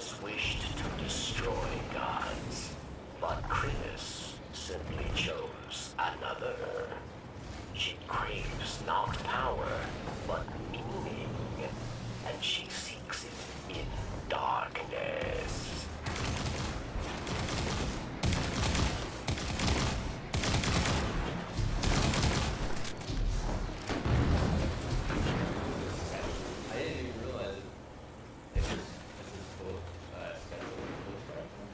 always wished to destroy gods, but Krinis simply chose another. She craves not power, but meaning, and she seeks it in darkness. I didn't even realize it's both scheduled both directions.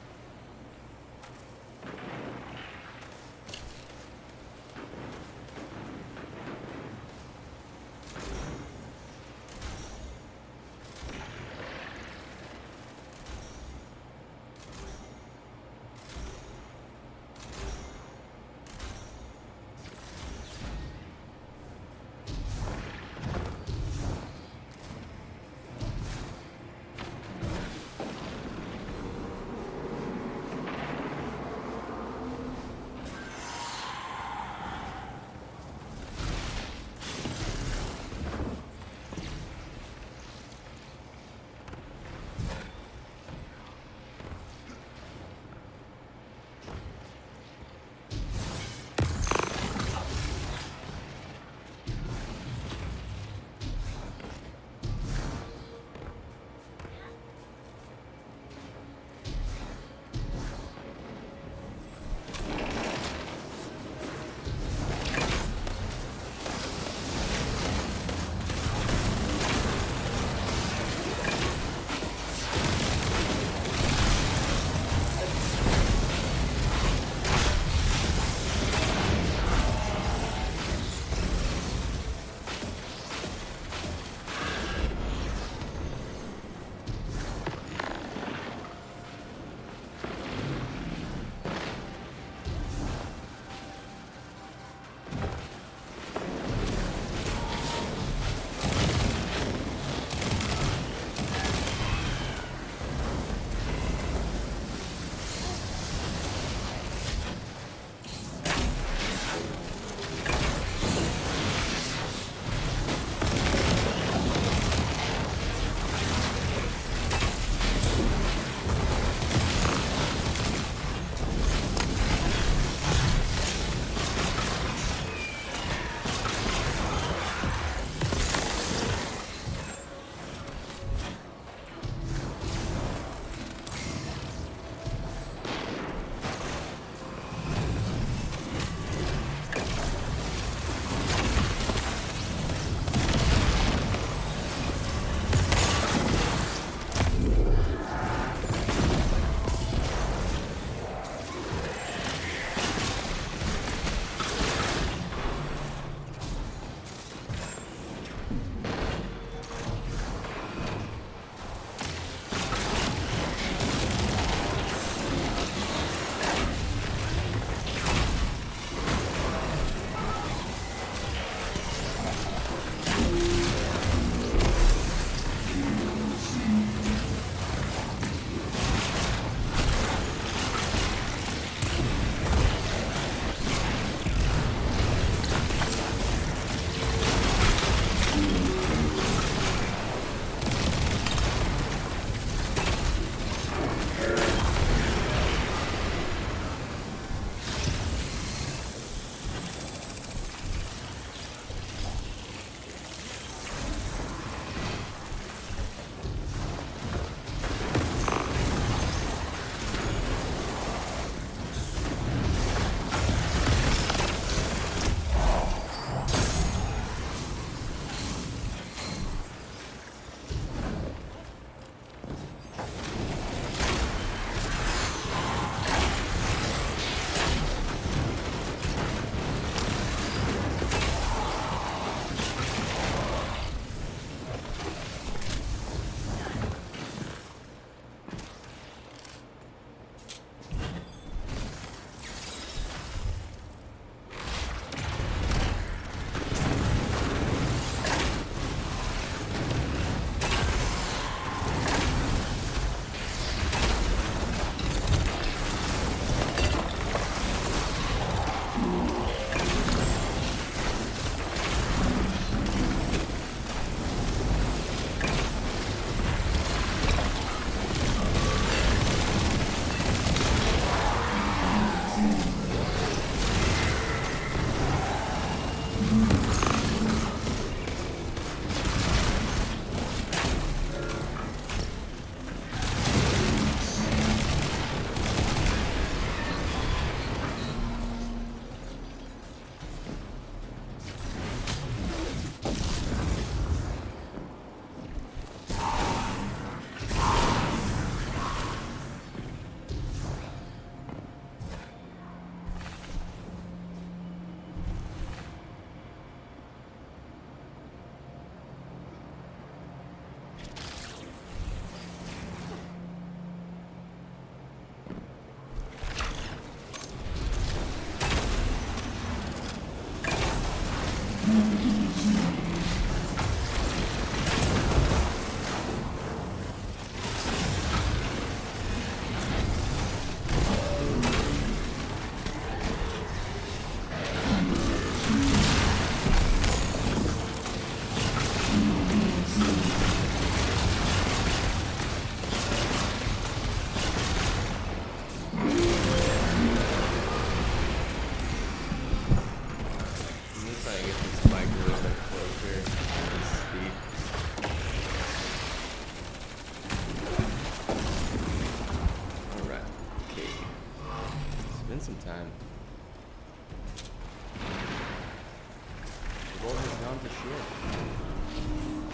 shit.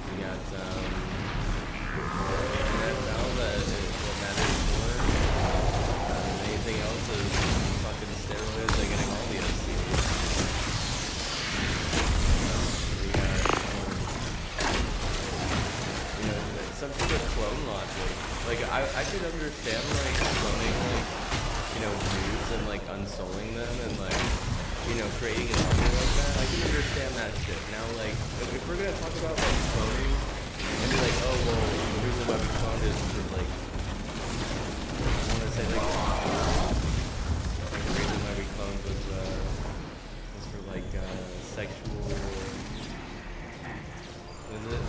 We got NFL that is what matters more. Anything else is fucking steroids. They're getting all the STDs. We got, something with clone logic. Like, I could understand, like, cloning, like, dudes and, like, unsoling them and, like, creating an army like that. I can understand that shit. Now, like, if we're gonna talk about, like, cloning and be like, oh, well, the reason why we cloned is for, like, I want to say, like, the reason why we cloned was for, like, sexual, what is it?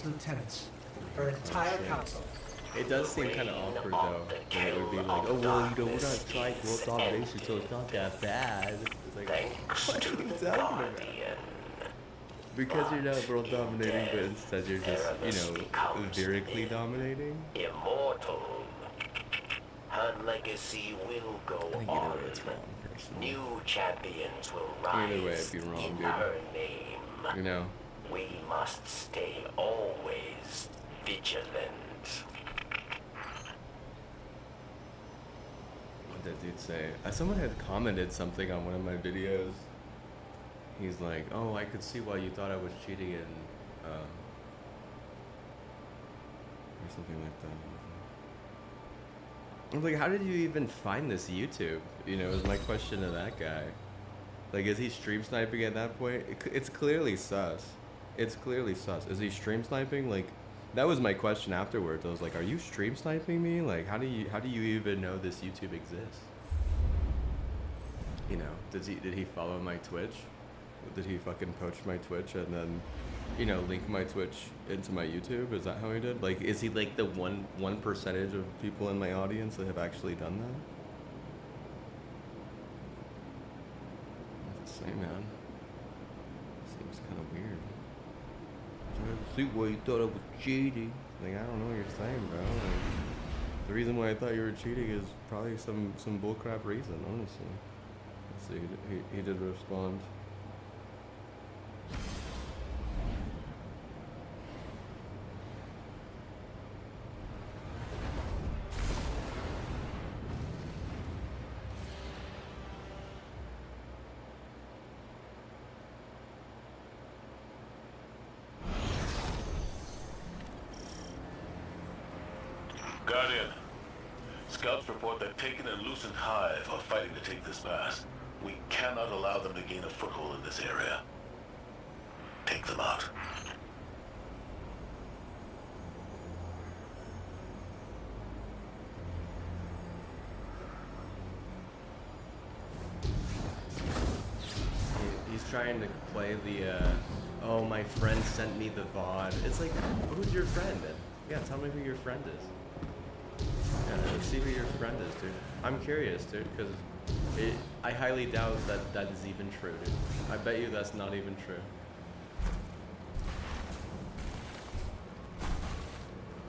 Lieutenants, her entire council. It does seem kind of awkward though. That it would be like, oh well, we're not trying world domination, so it's not that bad. It's like, what are you talking about? Because you're not world dominating, but instead you're just, lyrically dominating. Immortal. Her legacy will go on. It's wrong, personally. New champions will rise Either way, it'd be wrong, in dude. her name. We must stay always vigilant. What did that dude say? Someone had commented something on one of my videos. He's like, oh, I could see why you thought I was cheating in, or something like that. I was like, how did you even find this YouTube? Was my question to that guy. Like, is he stream sniping at that point? It's clearly sus. It's clearly sus. Is he stream sniping? Like, that was my question afterwards. I was like, are you stream sniping me? Like, how do you even know this YouTube exists? Did he follow my Twitch? Did he fucking poach my Twitch and then, link my Twitch into my YouTube? Is that how he did? Like, is he like the one percentage of people in my audience that have actually done that? That's the same, man. Seems kind of weird. See why you thought I was cheating. Like, I don't know what you're saying, bro. Like, the reason why I thought you were cheating is probably some bullcrap reason, honestly. Let's see, he did respond. Guardian, scouts report that Taken and Lucent Hive are fighting to take this pass. We cannot allow them to gain a foothold in this area. Take them out. He's trying to play the, oh, my friend sent me the VOD. It's like, who's your friend? Yeah, tell me who your friend is. Yeah, let's see who your friend is, dude. I'm curious, dude, because I highly doubt that that is even true, dude. I bet you that's not even true.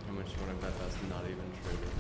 How much you want to bet that's not even true, dude?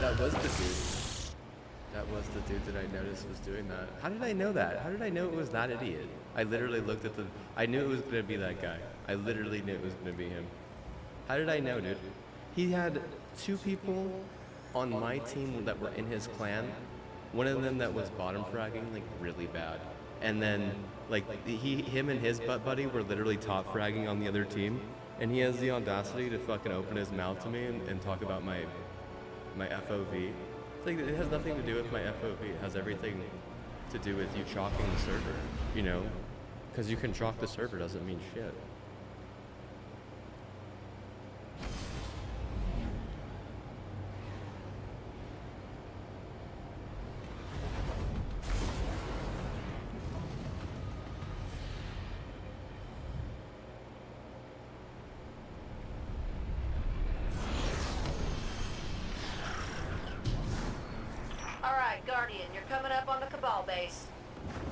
That was the dude. That was the dude that I noticed was doing that. How did I know that? How did I know it was that idiot? I literally looked at the... I knew it was going to be that guy. I literally knew it was going to be him. How did I know, dude? He had 2 people on my team that were in his clan. One of them that was bottom fragging, like, really bad. And then, like, him and his butt buddy were literally top fragging on the other team. And he has the audacity to fucking open his mouth to me and talk about my FOV. It's like, it has nothing to do with my FOV. It has everything to do with you chalking the server, you know? Because you can chalk the server doesn't mean shit. Alright, Guardian, you're coming up on the Cabal base.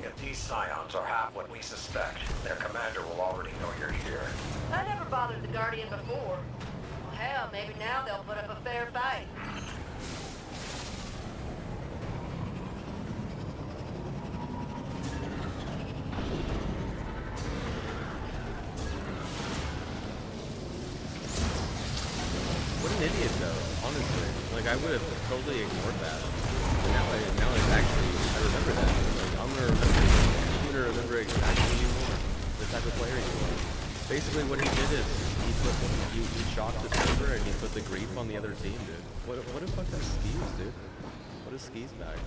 If these scions are half what we suspect, their commander will already know you're here. I never bothered the Guardian before. Well, hell, maybe now they'll put up a fair fight. What an idiot, though, honestly. Like, I would have totally ignored that. But now it's actually, I remember that. Like, I'm gonna remember exactly who you are, the type of player you are. Basically, what he did is, he shocked the server and he put the grief on the other team, dude. What a fucking skis, dude. What a skis bag.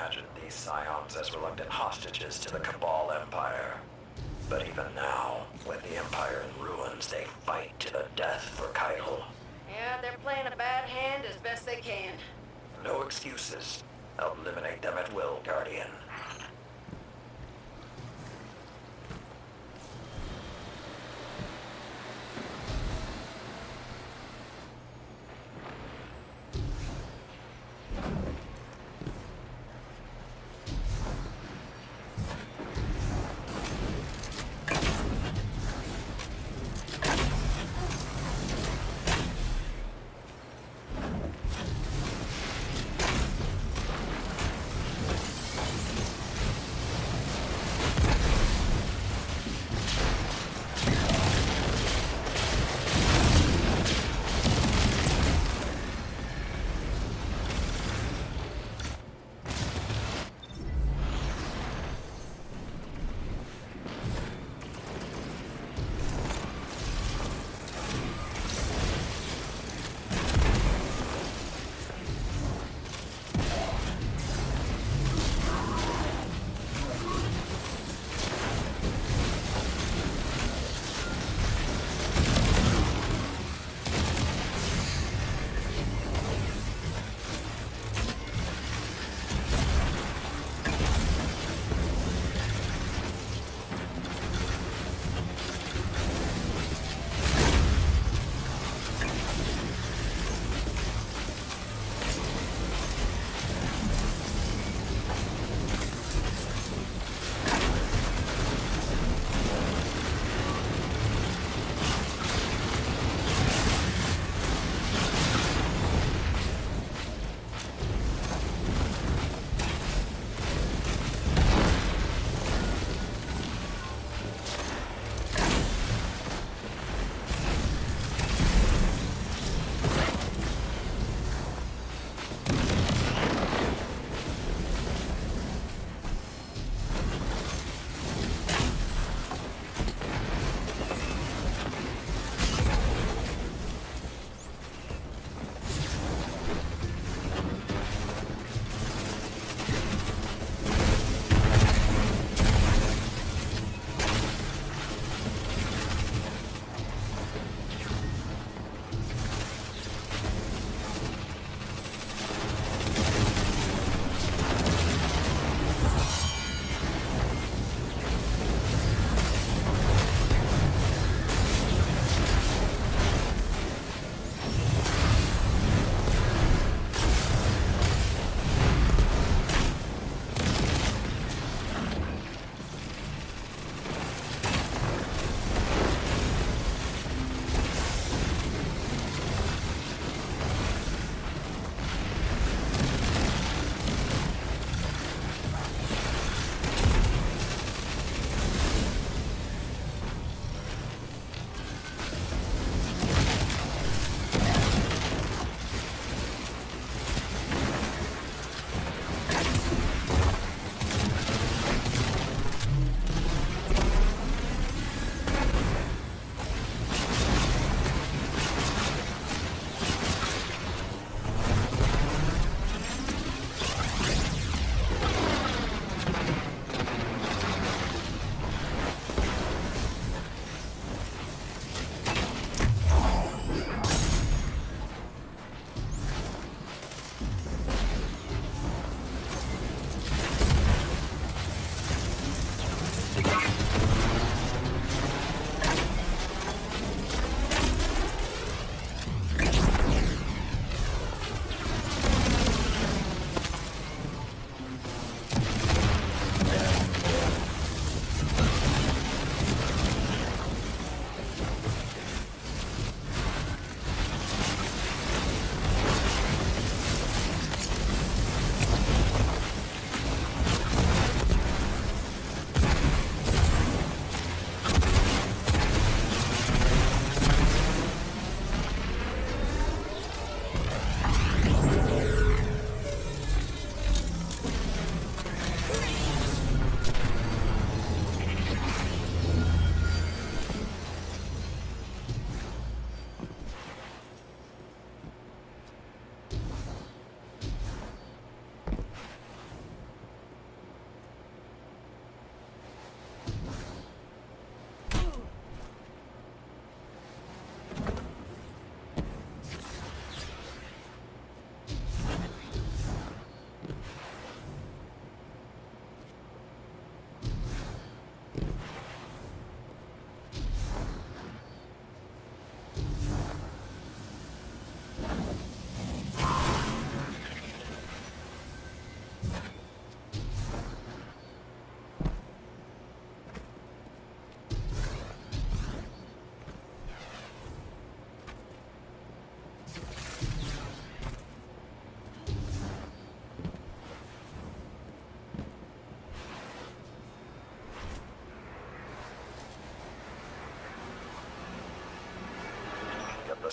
imagined these scions as reluctant hostages to the Cabal Empire. But even now, with the Empire in ruins, they fight to the death for Keitel. Yeah, they're playing a bad hand as best they can. No excuses. Eliminate them at will, Guardian.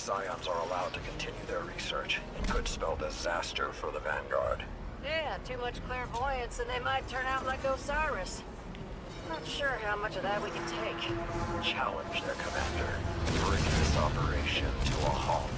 Scions are allowed to continue their research, it could spell disaster for the Vanguard. Yeah, too much clairvoyance and they might turn out like Osiris. Not sure how much of that we can take. Challenge their commander. Bring this operation to a halt.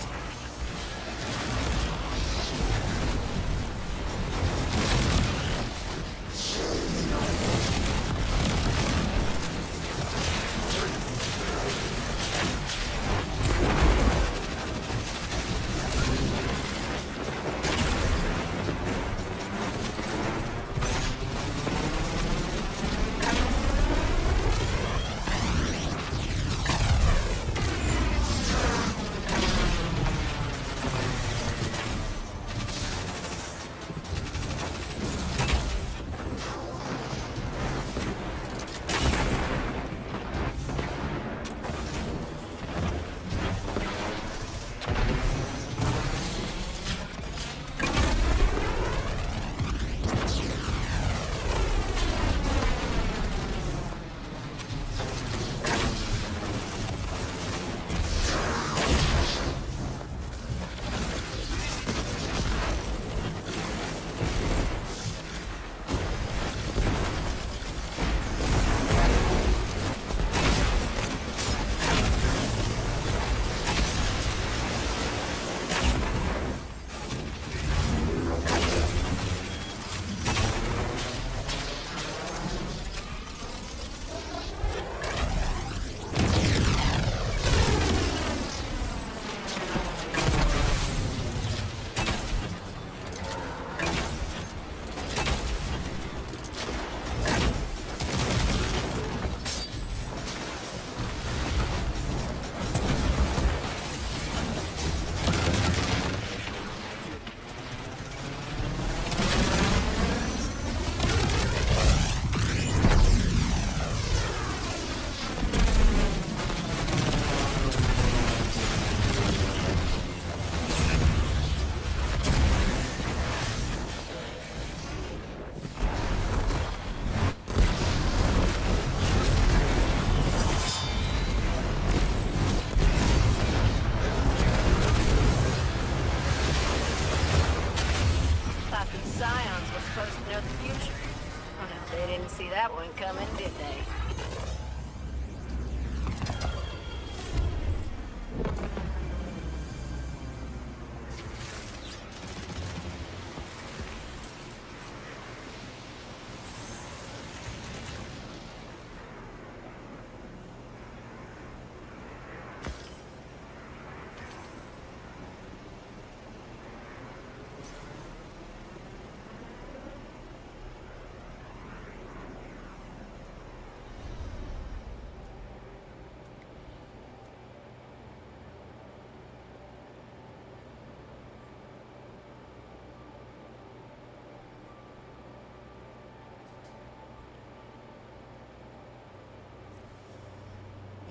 See that one coming, did they?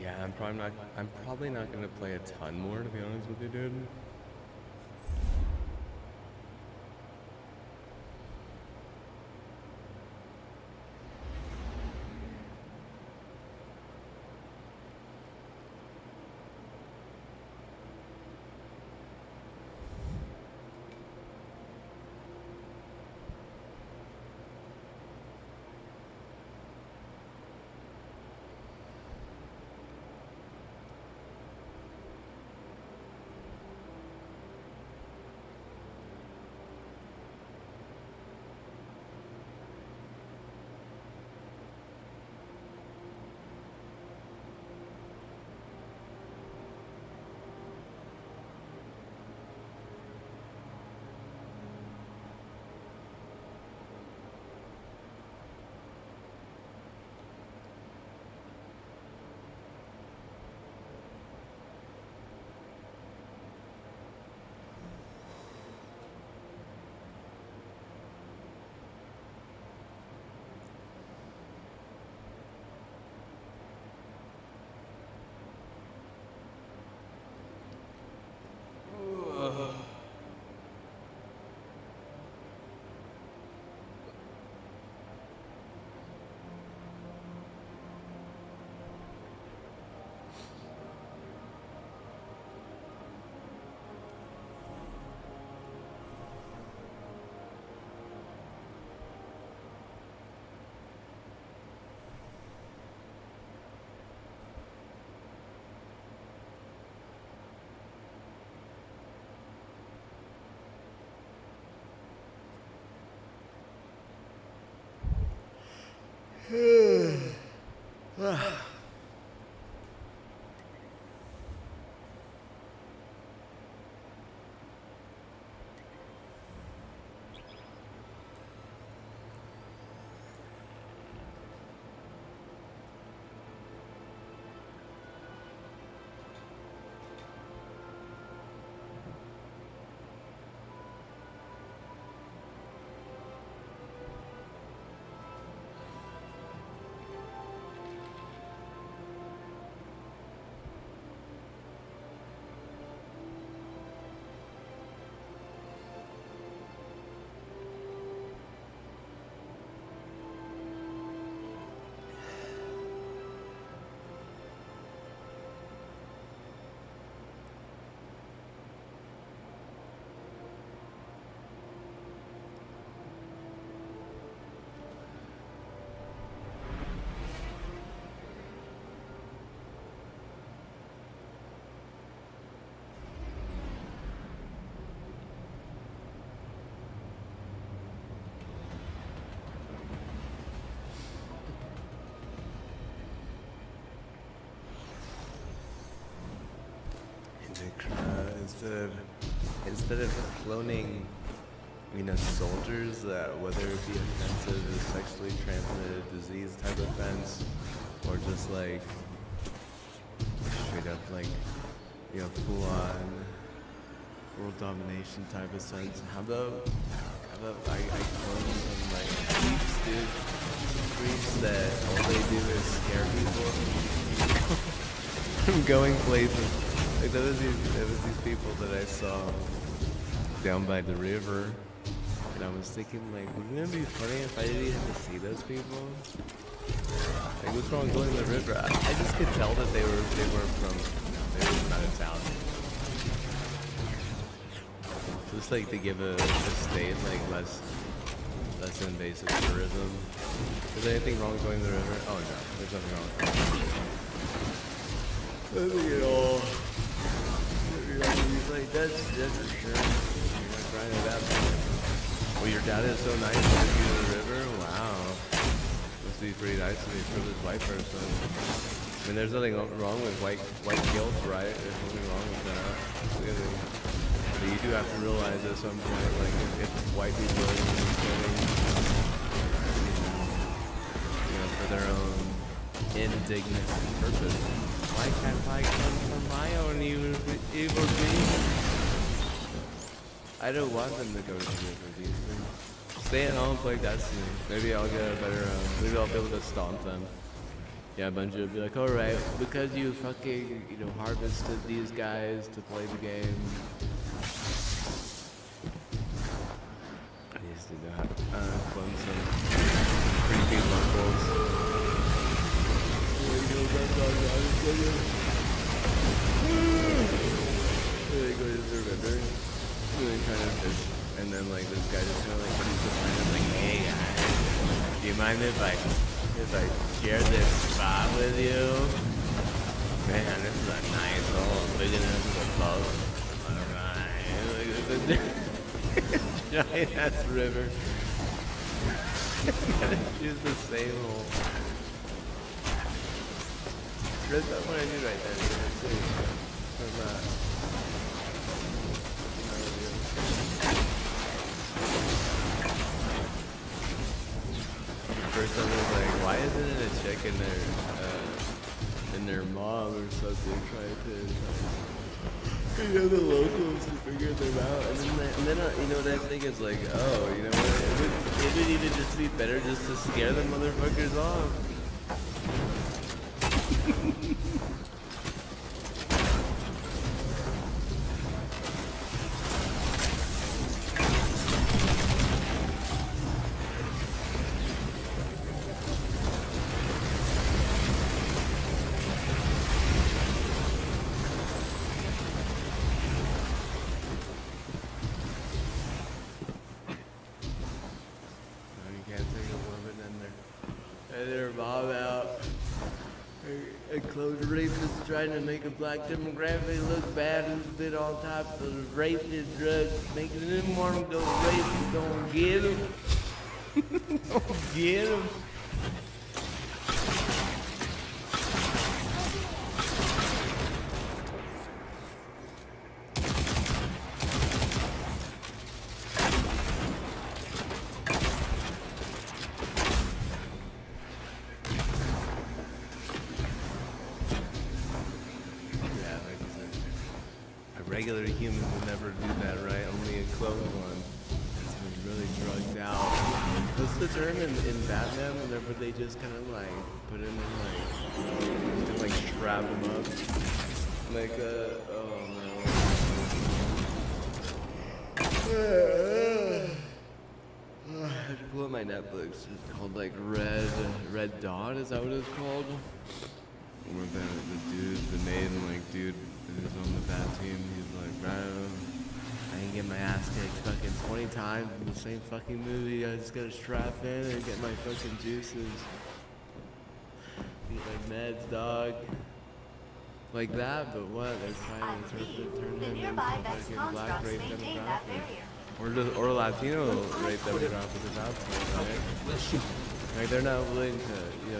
Yeah, I'm probably not gonna play a ton more, to be honest with you, dude. instead of cloning, you know, soldiers that whether it be offensive or sexually transmitted disease type offense, or just like straight up like, you know, full on world domination type of sense. How about I clone some like creeps, dude? Creeps that all they do is scare people from going places. Like there was these people that I saw down by the river, and I was thinking like, wouldn't it be funny if I didn't have to see those people? Like, what's wrong going to the river? I just could tell that they were from out of town. Just like to give a state like less invasive tourism. Is there anything wrong with going to the river? Oh no, there's nothing wrong with it. Nothing at all. He's like, that's for sure. You're not crying at that point. Well, your dad is so nice to take you to the river? Wow. Must be pretty nice to be a privileged white person. I mean, there's nothing wrong with white guilt, right? There's nothing wrong with that. But you do have to realize at some point, like, if white people are doing, you know, for their own indignant purpose, why can't I come from my own evil dreams? I don't want them to go to the river. Stay at home, play Destiny. Maybe I'll get a better, maybe I'll be able to stomp them. Yeah, Bungie will be like, alright, because you fucking, you know, harvested these guys to play the game. I just need to have clone some creepy locals. There you go to the river. Really trying to fish. And then like this guy just kind of like keeps the plan and like, hey guys, do you mind if I share this spot with you? Man, this is a nice old big enough boat. Alright, giant ass river. Gotta choose the same hole. That's not what I do right there. From First I was like, why isn't it a chick in their mom or something trying to, you know, the locals to figure them out, and then you know, that thing is like, oh, you know what, it would even just be better just to scare the motherfuckers off. Trying to make a black demographic look bad, who's been on top of raping drugs, making them want to go rape. Don't get them. Don't get them. Regular human would never do that, right? Only a clone one. It's been really drugged out. What's the term in Batman whenever they just kind of like put him in like strap him up? Like oh no. I have to pull up my Netflix. It's called like Red Dawn, is that what it's called? Where the main like dude who's on the bat team, he's like, bro, I didn't get my ass kicked fucking 20 times in the same fucking movie. I just gotta strap in and get my fucking juices. Eat like meds, dog. Like that, but what? They're trying to turn him into fucking black rape demographic. Or Latino rape demographic at that point, right? Like they're not willing to,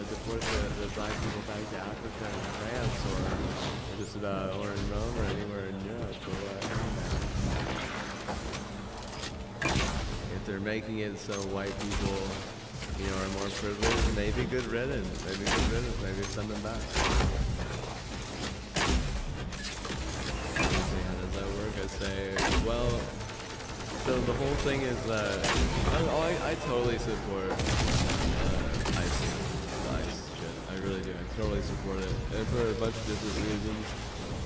deport the black people back to Africa and France or just about or in Rome or anywhere in Europe or if they're making it so white people, are more privileged, maybe good riddance, maybe send them back. So how does that work? I say, well, so the whole thing is that I totally support ICE shit. I really do. I totally support it, and for a bunch of different reasons.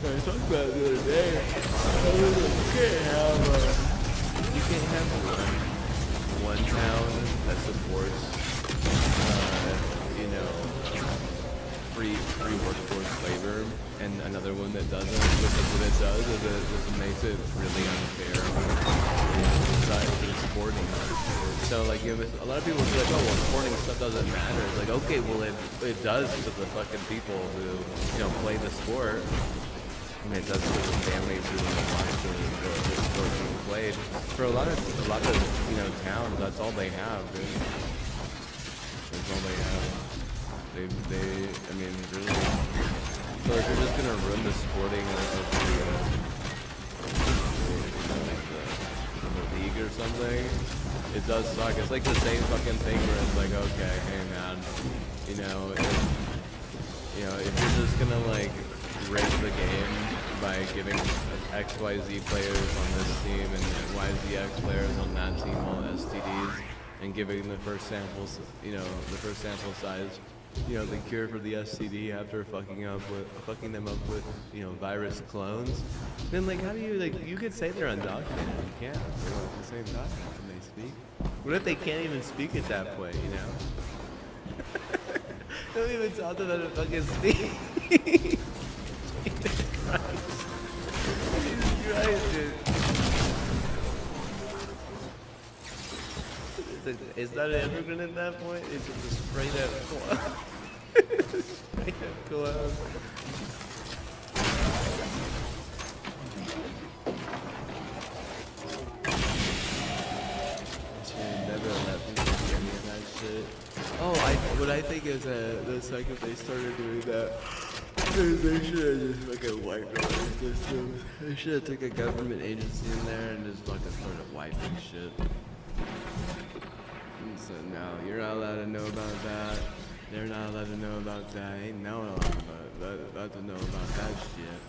I talked about it the other day. You can't have one town that supports, free workforce labor, and another one that doesn't. Because what it does is it just makes it really unfair for sporting. So like, a lot of people feel like, oh well, sporting stuff doesn't matter. It's like, okay, well it does to the fucking people who play the sport. And it does to the families who watch the sport being played. For a lot of towns, that's all they have, dude. That's all they have. They really. So if you're just gonna run the sporting of the league or something, it does suck. It's like the same fucking thing where it's like, okay, hey man, if you're just gonna like raise the game by giving XYZ players on this team and YZX players on that team all STDs and giving the first samples, the first sample size, the cure for the STD after fucking them up with, virus clones, then like how do you you could say they're undocumented, you can't. They're not the same document when they speak. What if they can't even speak it that way, They don't even talk about it fucking speak. Jesus Christ, dude. It's not an immigrant at that point, it's just a straight up clown. Straight up clown. Never let people do any of that shit. Oh, what I think is the second they started doing that, they should have just fucking wiped all the systems. They should have took a government agency in there and just fucking started wiping shit. And so no, you're not allowed to know about that. They're not allowed to know about that. Ain't no one allowed to know about that shit.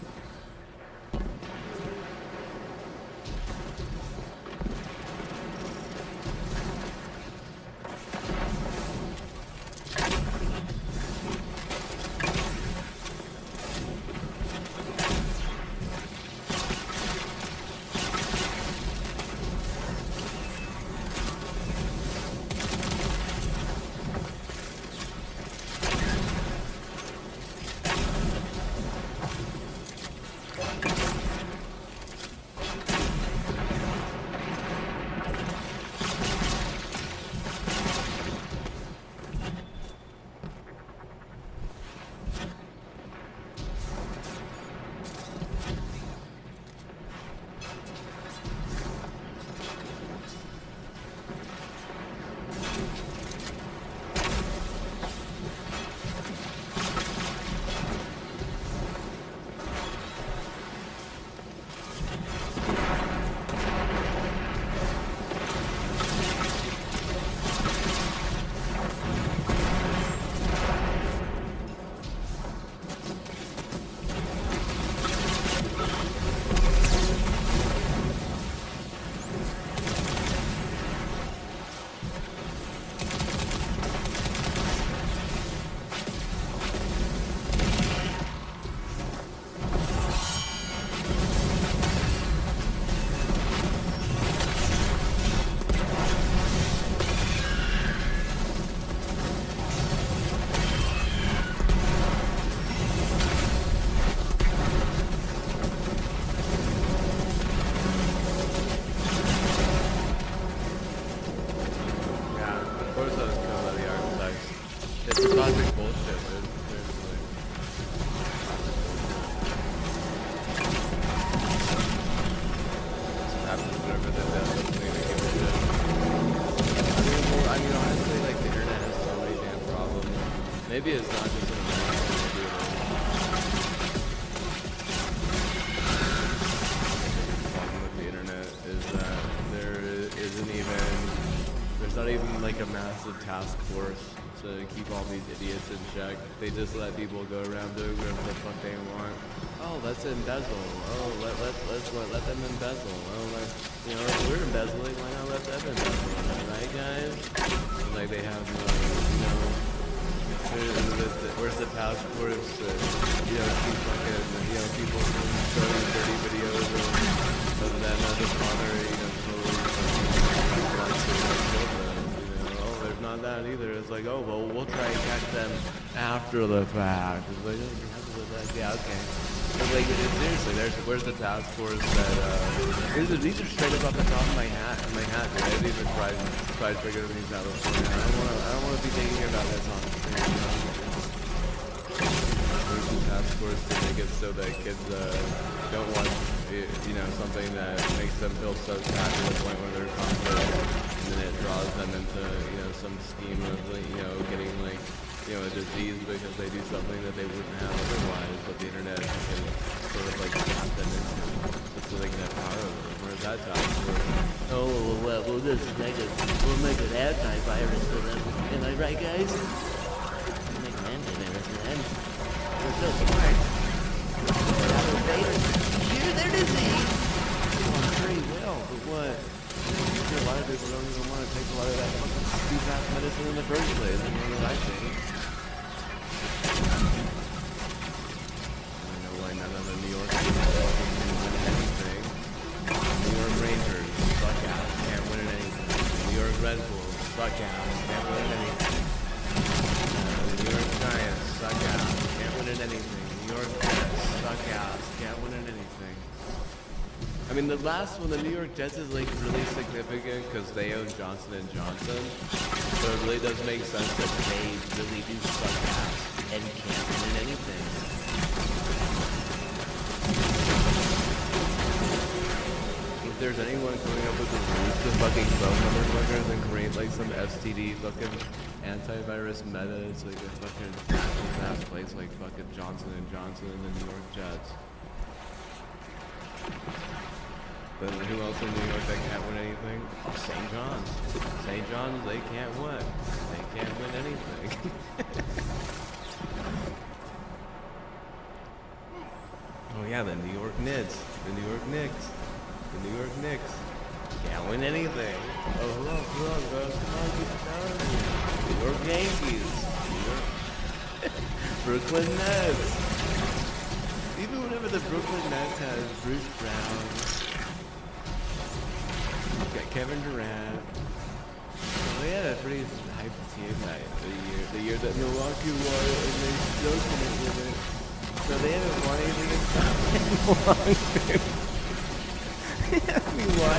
Classic bullshit, dude. Seriously. This happens whenever they do. I mean, honestly, like, the internet has so many Maybe it's not just an American theater. The problem with the internet is that there's not even like a massive task force to keep all these idiots in check. They just let people go around doing whatever the fuck they want. Oh, let's embezzle. Oh, let them embezzle. Oh, if we're embezzling, why not let them embezzle? Right, guys? And, like they have, where's the task force to, keep fucking, people from showing dirty videos of them as a father, there's not that either. It's like, oh, well, we'll try and catch them after the fact. It's like, oh, after the fact, yeah, okay. But like, seriously, where's the task force that, these are straight up off the top of my hat, dude. These are fried chicken in California. I don't wanna be thinking about this on the Where's the task force to make it so that kids, don't watch, something that makes them feel so sad to the point where they're confident, and then it draws them into, some scheme of, getting, a disease because they do something that they wouldn't have otherwise, but the internet can sort of, tap them into, just so they can have power over them. Whereas that task force, we'll make an antivirus for them. Am I right, guys? We'll make an antivirus for them. We're so smart. Cure their disease. Oh, pretty well, but what? A lot of people don't even want to take a lot of that fucking stupid medicine in the first place. I know what I think. I know why none of the New York people can win anything. New York Rangers, fuck out, can't win at anything. New York Red Bulls, fuck out, can't win at anything. The New York Giants, suck out, can't win at anything. New York Jets, suck out, can't win at anything. I mean, the last one, the New York Jets, is really significant because they own Johnson & Johnson. So it really does make sense that they really do suck ass and can't win anything. If there's anyone coming up with the rules to fucking phone motherfuckers and create some STD fucking antivirus meta, it's like a fucking ass place like fucking Johnson & Johnson and the New York Jets. But who else in New York that can't win anything? St. John's. St. John's, they can't win. They can't win anything. Oh yeah, the New York Knicks. The New York Knicks. The New York Knicks. Can't win anything. Oh, hello, guys. Come on, get down here. New York Yankees. New York Brooklyn Nets. Even whenever the Brooklyn Nets has Bruce Brown, got Kevin Durant. We had a pretty hype team the year that Milwaukee won it, and they still couldn't win it. So they haven't won anything in so long. I mean, why?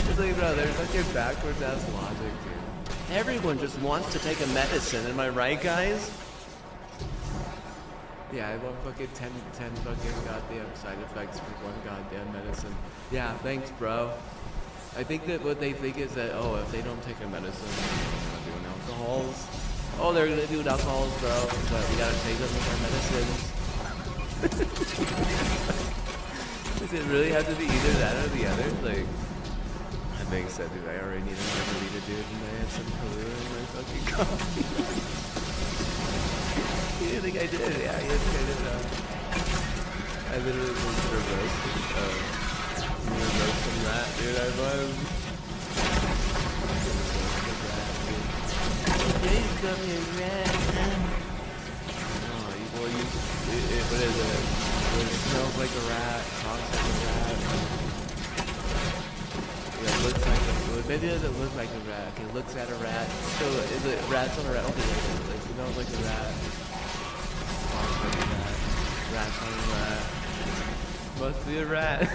It's like, bro, there's such a backwards ass logic, dude. Everyone just wants to take a medicine, am I right, guys? Yeah, I want fucking 10 fucking goddamn side effects for one goddamn medicine. Yeah, thanks, bro. I think that what they think is that, oh, if they don't take a medicine, they're not doing alcohols. Oh, they're gonna do alcohols, bro, but we gotta take them with our medicines. Does it really have to be either that or the other? Like, I think so, dude. I already need a margarita, dude, and I had some Kahlua in my fucking coffee. You think I did? Yeah, you kind of, I literally was reversed. From that, dude, I was. Please come here, rat. Oh, what is it? It smells like a rat, talks like a rat. Yeah, it looks like a, maybe it doesn't look like a rat. Okay, looks at a rat. So, is it rats on a rat? Okay, it smells like a rat. Talks like a rat. Rats on a rat. Must be a rat.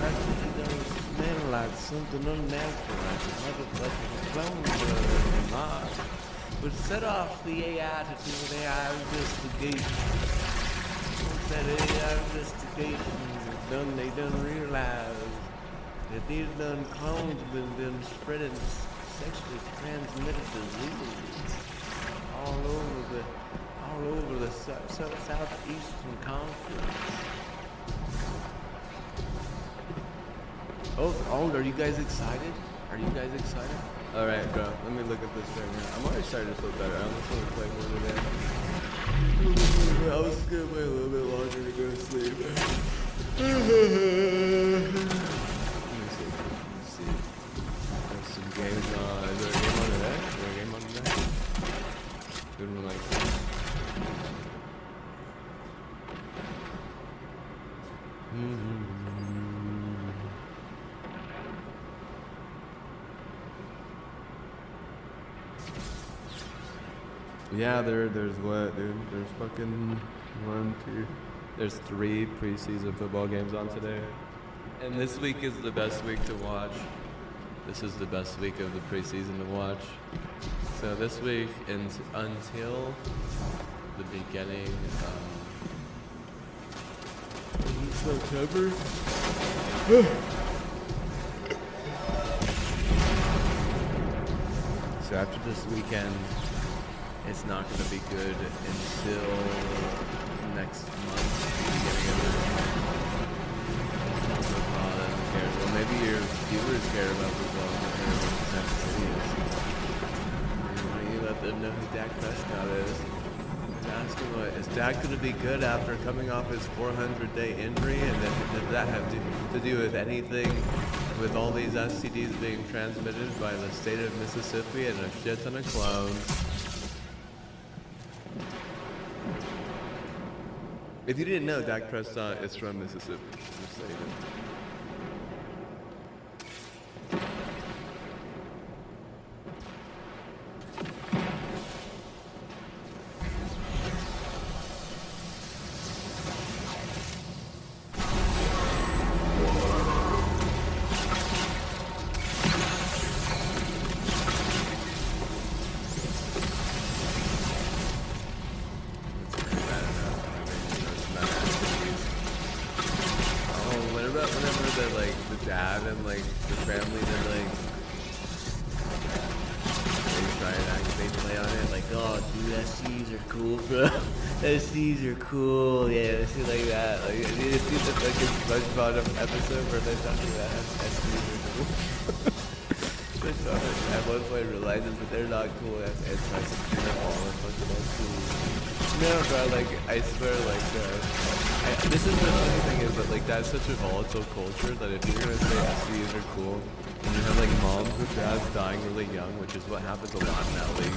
Actually, don't smell like something unnatural, like a motherfucking clone or not. But set off the AI to do an AI investigation. Once that AI investigation is done, they done realize that these done clones been spreading sexually transmitted diseases all over the southeastern continent. Oh, are you guys excited? Are you guys excited? Alright, bro, let me look at this right now. I'm already starting to feel better. I almost want to play more today. I was just gonna play a little bit longer to go to sleep. Let me see. There's some games on. Is there a game on today? Is there a game on today? Good one like that. Yeah, there's what, dude? There's fucking 1, 2. There's 3 preseason football games on today. And this week is the best week to watch. This is the best week of the preseason to watch. So this week until the beginning of September. So after this weekend, it's not going to be good until next month, beginning of this month. Well, maybe your viewers care about football and care about the Kansas City is. Why don't you let them know who Dak Prescott is? Ask him, is Dak going to be good after coming off his 400-day injury? And then does that have to do with anything with all these STDs being transmitted by the state of Mississippi and a shit ton of clones? If you didn't know, Dak Prescott is from Mississippi. Just so you know. SCs are cool, yeah, shit like that. Like, you see the fucking SpongeBob episode where they're talking about how SCs are cool. SpongeBob at one point realizes that they're not cool and tries to do them all and fucking all cool. No, bro, like, I swear, like, this is the funny thing is that, like, that's such a volatile culture that if you're gonna say SCs are cool, and you have, like, moms or dads dying really young, which is what happens a lot in that league.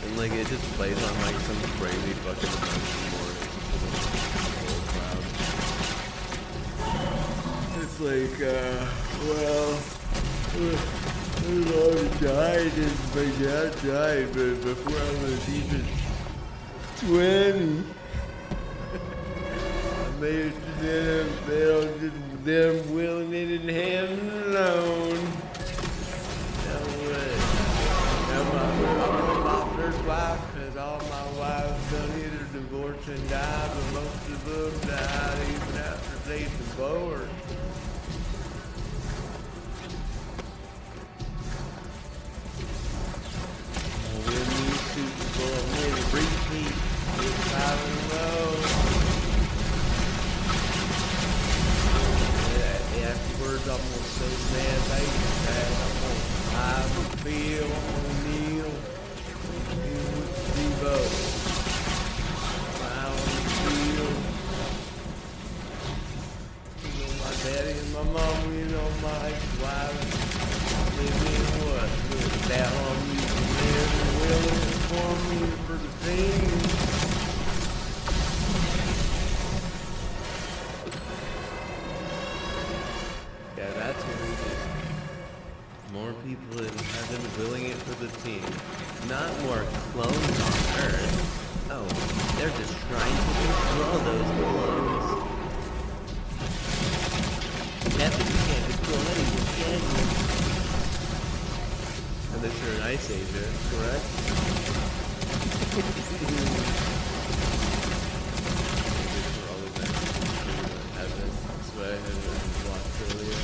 And like it just plays on like some crazy fucking emotion more crowd. It's like, well, I died and my dad died, but before I was even 20, I made it to them, them willing it and having it alone. Now what? Now my first wife, cause all my wives done either divorce and die, but most of them died even after they divorced. I'll win these Super Bowl, I'm ready to repeat with 5 in a row. Afterwards, I'm gonna say man, baby, I'm gonna drive the field, I'm gonna kneel. Devo. Out on the field. You know my daddy and my mom, you know my ex-wife. Living what? Look down on me and they're willing for me for the team. Yeah, that's what we do. More people in heaven willing it for the team. Not more clones on Earth. Oh, they're just trying to control those clones. that you're an ice agent, correct? For all the events heaven, that's what I had watched earlier.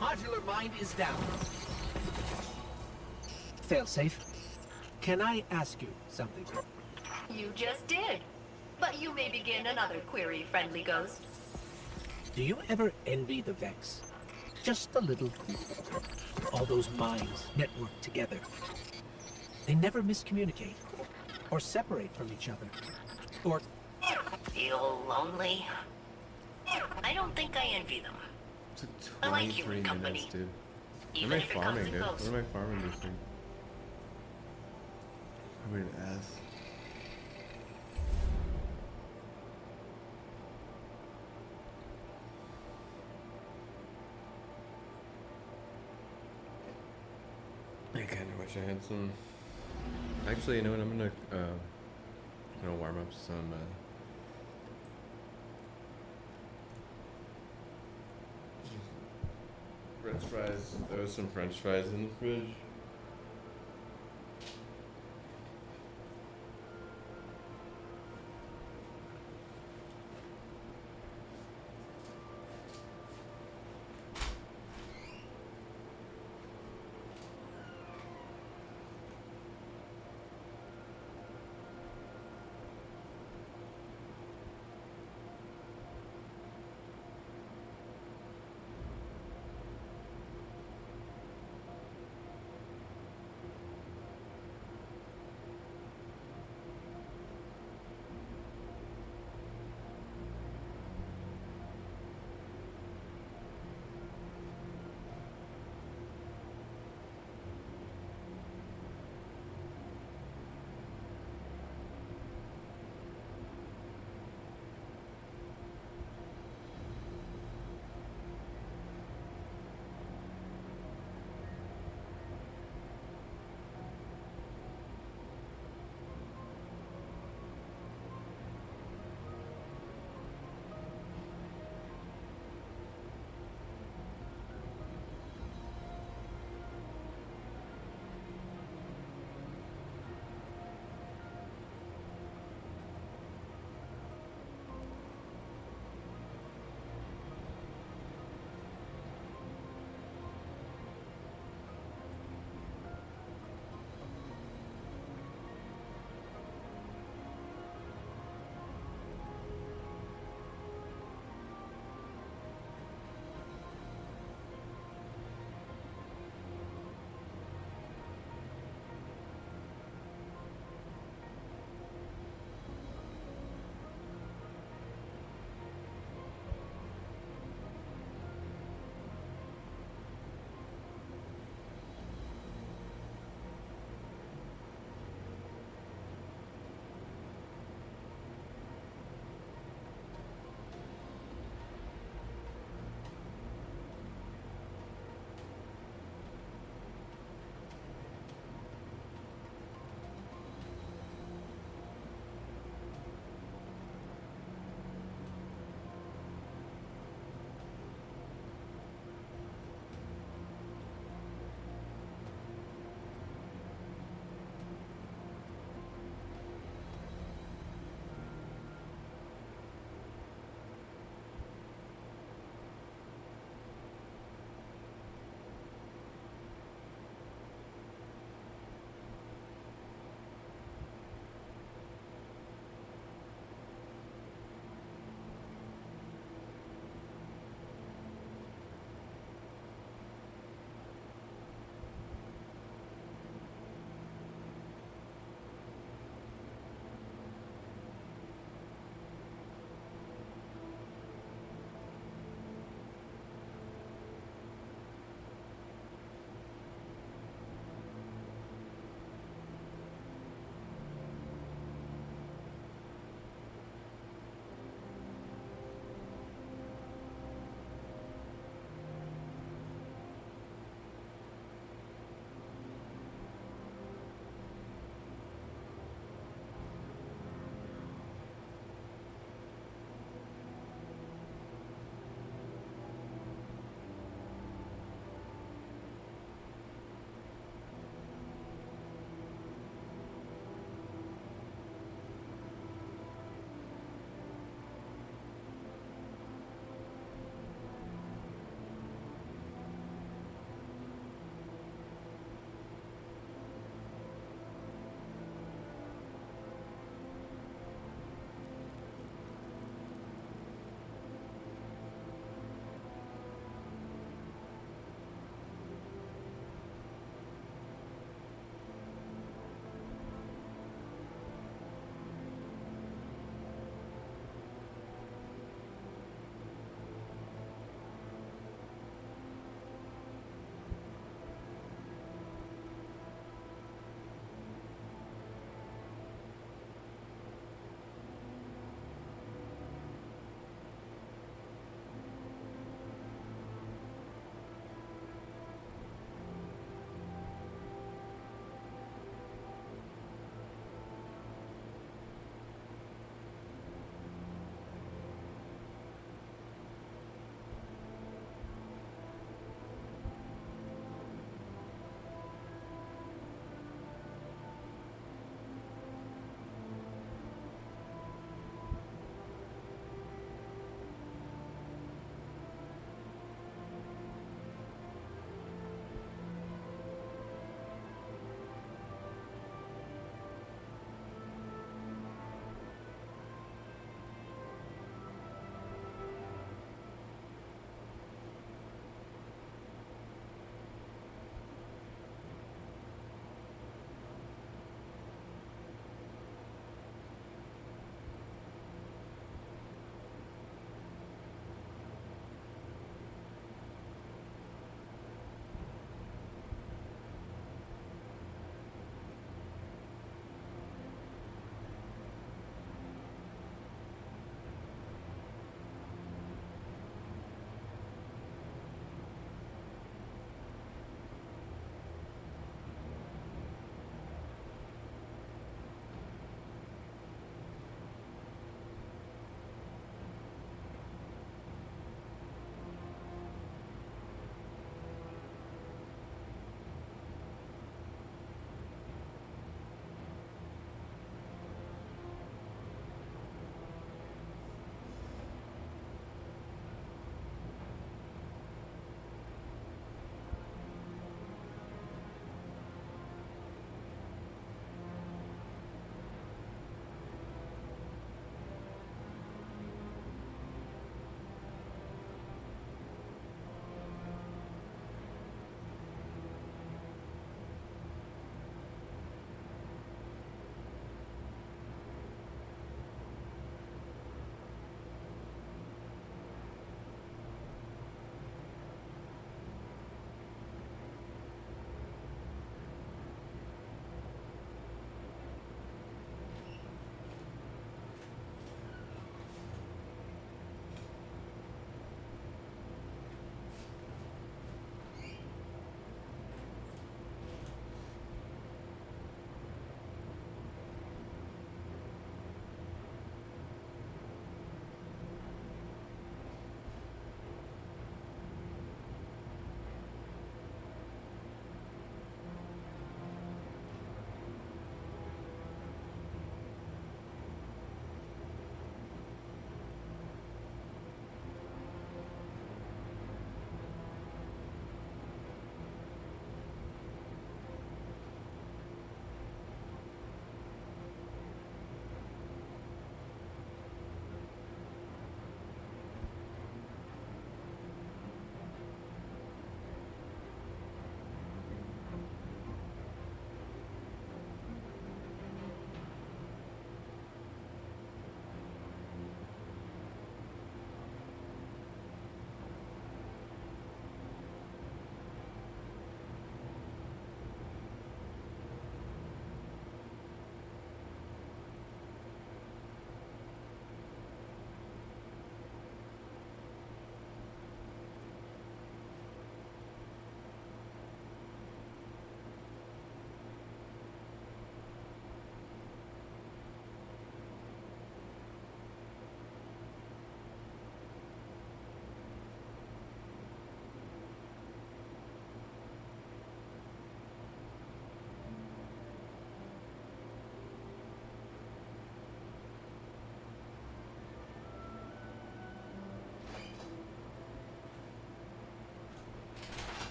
Modular mine is down. Failsafe, can I ask you something? You just did. But you may begin another query, friendly ghost. Do you ever envy the Vex? Just a little. All those minds networked together. They never miscommunicate, or separate from each other, or... Feel lonely? I don't think I envy them. It's I like like 23 human company. minutes, dude. What Even am I if it comes farming, and dude? What goes. am I farming this thing? I'm an ass. I kind of wish I had some. Actually, you know what? I'm gonna warm up some. French fries. There was some French fries in the fridge.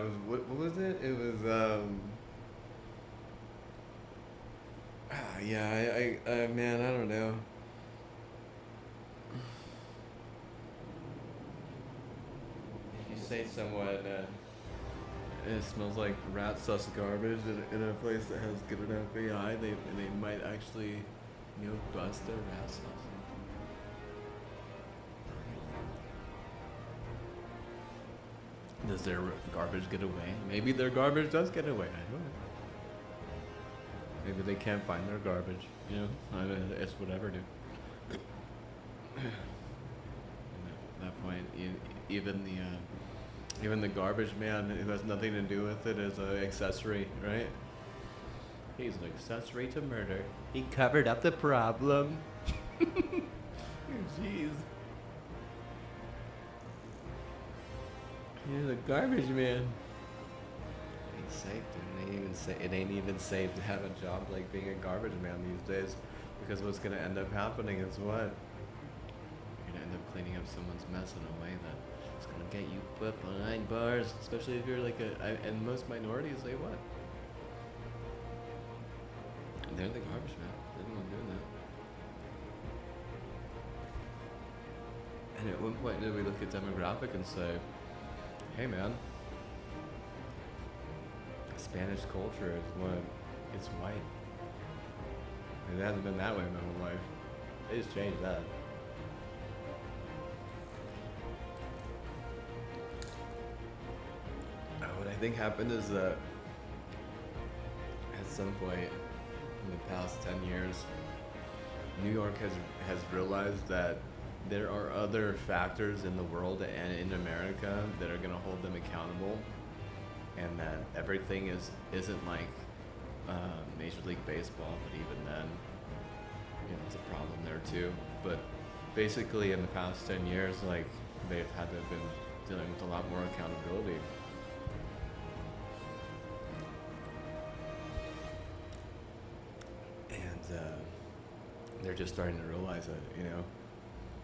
was what was it? It was yeah, I man, I don't know. If you say someone it smells like rat sus garbage in a place that has good enough AI, they might actually, you know, bust their rat sus. Does their garbage get away? Maybe their garbage does get away. I don't know. Maybe they can't find their garbage. You know, I mean, it's whatever, dude. And at that point, even the garbage man who has nothing to do with it is an accessory, right? He's an accessory to murder. He covered up the problem. Jeez. He's a garbage man. Ain't safe, dude. It ain't even safe to have a job like being a garbage man these days, because what's gonna end up happening is what? You're gonna end up cleaning up someone's mess in a way that's gonna get you put behind bars, especially if you're like and most minorities, they what? They're the garbage man. They're the one doing that. And at one point, did we look at demographic and say, hey man, Spanish culture is what? It's white. It hasn't been that way my whole life. They just changed that. What I think happened is that at some point in the past 10 years, New York has realized that there are other factors in the world and in America that are going to hold them accountable, and that everything isn't like Major League Baseball, but even then, you know, it's a problem there too. But basically, in the past 10 years, like, they've had to have been dealing with a lot more accountability. And they're just starting to realize it, you know.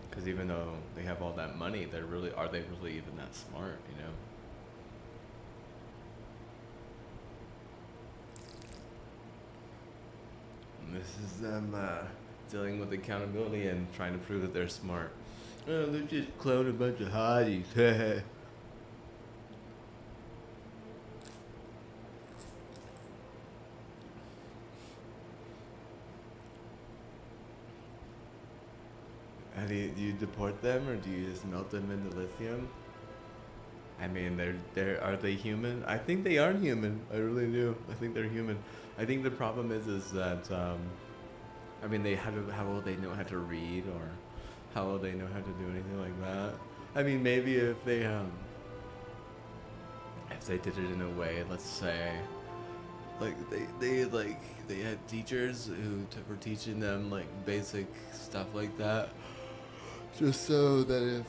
Because even though they have all that money, are they really even that smart, you know? And this is them dealing with accountability and trying to prove that they're smart. Oh, they're just clone a bunch of hotties. How do you deport them, or do you just melt them into lithium? I mean, are they human? I think they are human. I really do. I think they're human. I think the problem is that I mean, how will they know how to read, or how will they know how to do anything like that? I mean, maybe if they did it in a way, let's say, like they had teachers who were teaching them like basic stuff like that, just so that if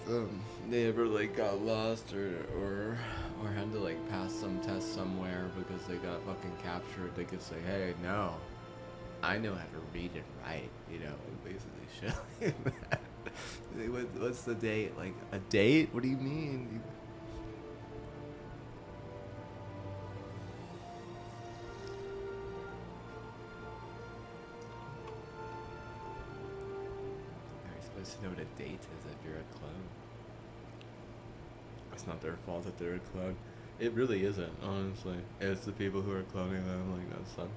they ever like got lost or had to like pass some test somewhere because they got fucking captured, they could say, hey, no, I know how to read and write, you know, basically shit like that. What's the date? Like, a date? What do you mean? To know what a date is if you're a clone. It's not their fault that they're a clone. It really isn't, honestly. It's the people who are cloning them, like, that sucks.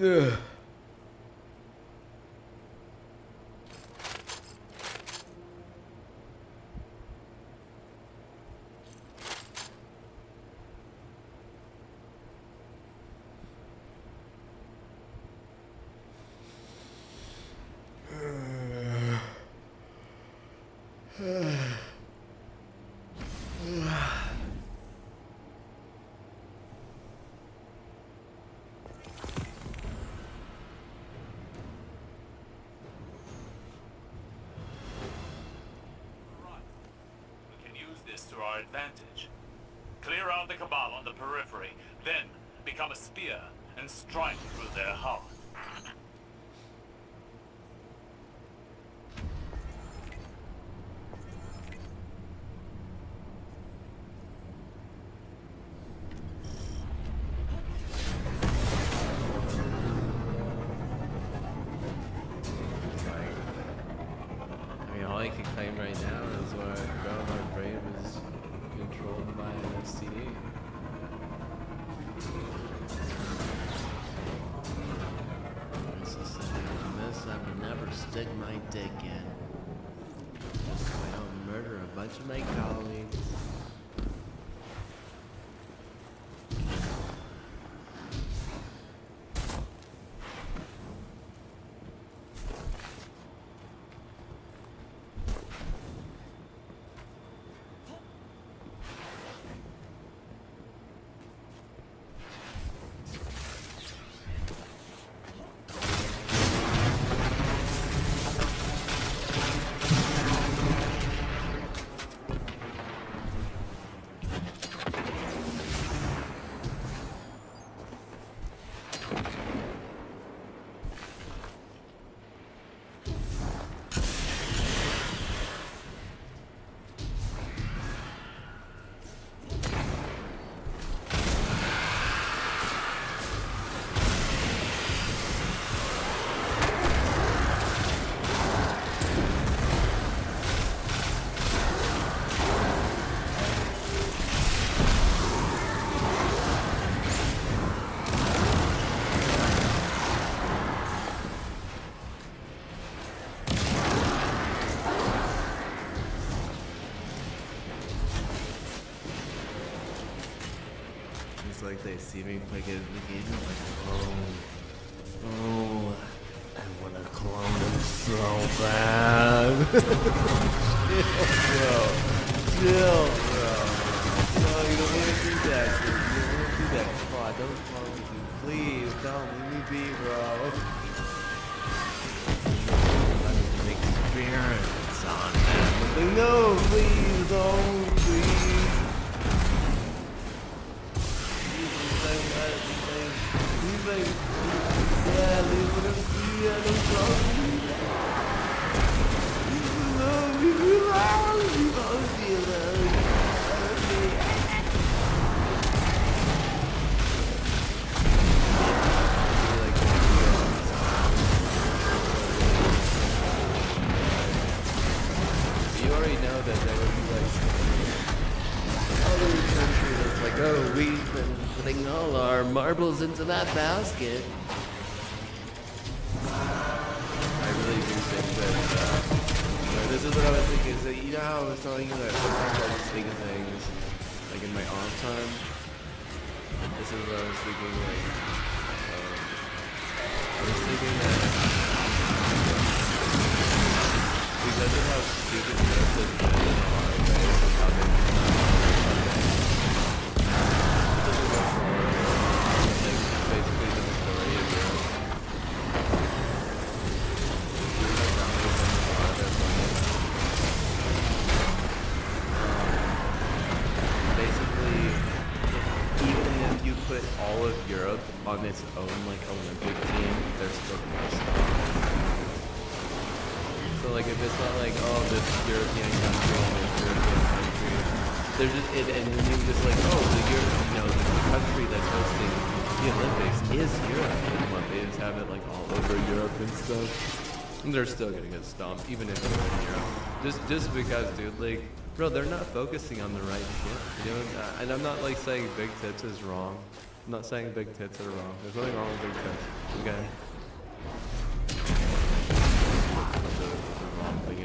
Ugh. We can use this to our advantage. Clear out the Cabal on the periphery, then become a spear and strike through their heart. I mean, all I can claim right now is what our Brave is controlled by an STD. This I would never stick my dick in. Just so I don't murder a bunch of my colleagues. It's like they see me play good in the game, they're like, oh, I want to clone him so bad. Chill, bro. No, you don't want to do that, dude. You don't want to do that. Come on, don't clone me, dude. Please, don't leave me be, bro. Let me make experiments on them. Like, no, please, don't, please. You already know that there would be like other country that's like, oh, we've been putting all our marbles into that basket. I really do think that, this is what I was thinking, is that, you know how I was telling you that sometimes I just think of things, like in my off time? This is what I was thinking, like, I was thinking that, because of how stupid this has been in a lot of ways, and how they doesn't go forward, like, basically the majority of Europe. Basically, even if you put all of Europe on its own, like, Olympic team, they're still gonna stop. So, like, if it's not like, oh, this European country and this European country, they're just, and then you just like, oh, the country that's hosting the Olympics is Europe, and what, they just have it, like, all over Europe and stuff. And they're still gonna get stomped, even if they're in Europe. Just because, dude, like, bro, they're not focusing on the right shit. You know, and I'm not like saying big tits is wrong. I'm not saying big tits are wrong. There's nothing wrong with big tits. Okay. What the wrong thing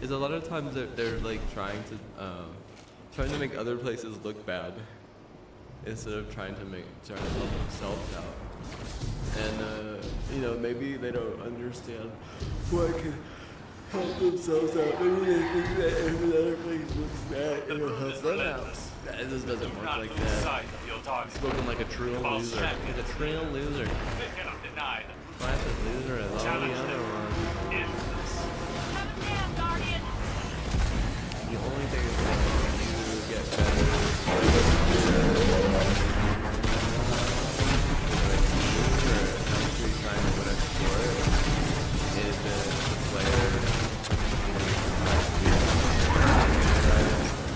is a lot of times they're like trying to make other places look bad instead of trying to help themselves out. And you know, maybe they don't understand what can help themselves out. Maybe they think that every other place looks bad and it'll help them out. It just doesn't work like that. Spoken like a true loser. Like a true loser. Classic loser and all the other ones. The only thing is that you get better. Trying to win a sport is the player,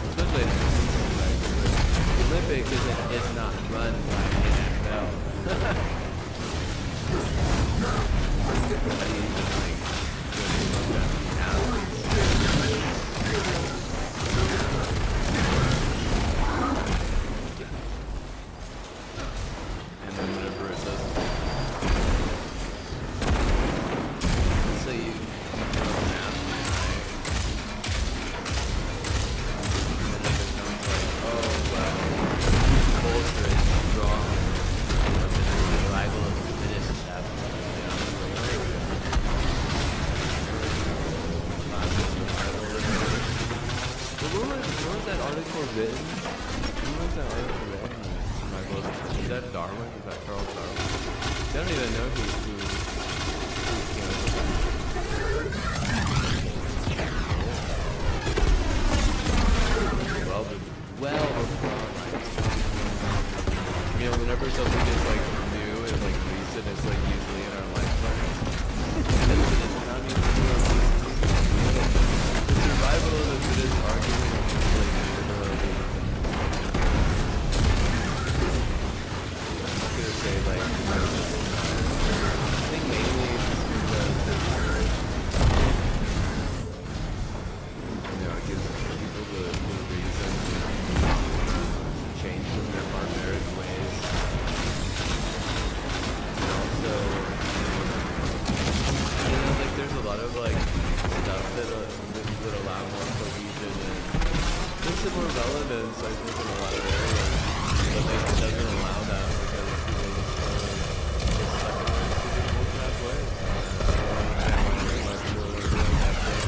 especially in the Olympics is not run by the NFL. And then whenever it says so you go an athlete, right? And then it becomes like, oh well, culture is strong. The rival of the fittest athlete. What was that article written? When was that article written? Is that Darwin? Is that Charles Darwin? I don't even know who well, you know, whenever something is like new and like recent, it's like usually in our lifetime. It's not even the survival of the fittest argument is like literally. I'm gonna say like I think mainly because you know, it gives people the reason to change from their barbaric ways. And also, I don't know, like there's a lot of like stuff that allow more cohesion and just some more relevance, I think, in a lot of areas. But like, it doesn't allow that because people just get stuck in their stupid bullcrap ways. I don't know very much people are doing that thing.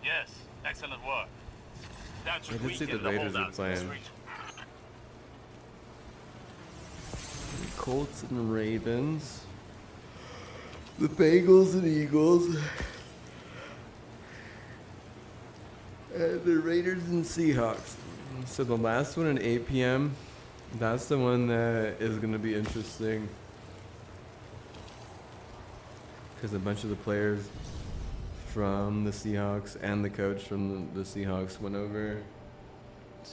Yes, excellent work. That should I did see the weaken Raiders are holdouts in this playing. region. Colts and Ravens. The Bengals and Eagles. And the Raiders and Seahawks. So the last one at 8 p.m., that's the one that is going to be interesting. Because a bunch of the players from the Seahawks and the coach from the Seahawks went over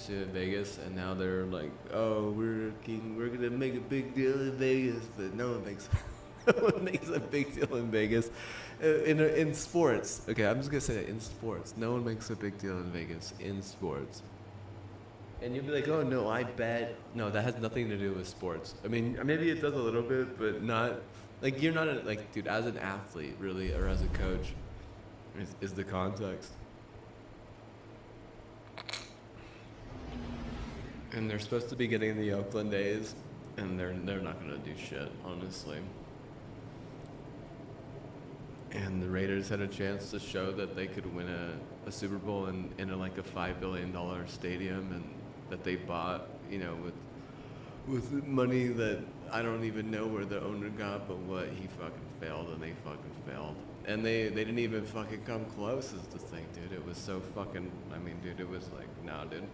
to Vegas, and now they're like, "Oh, we're gonna make a big deal in Vegas," but no one makes a big deal in Vegas. In sports, okay, I'm just gonna say that in sports, no one makes a big deal in Vegas in sports. And you'll be like, "Oh no, I bet." No, that has nothing to do with sports. I mean, maybe it does a little bit, but not like you're not like, dude, as an athlete, really, or as a coach. Is the context. And they're supposed to be getting the Oakland A's, and they're not gonna do shit, honestly. and the Raiders had a chance to show that they could win a Super Bowl in like a $5 billion stadium, and that they bought, you know, with money that I don't even know where the owner got, but what, he fucking failed, and they fucking failed. And they didn't even fucking come close is the thing, dude. It was so fucking, I mean, dude, it was like, nah, dude.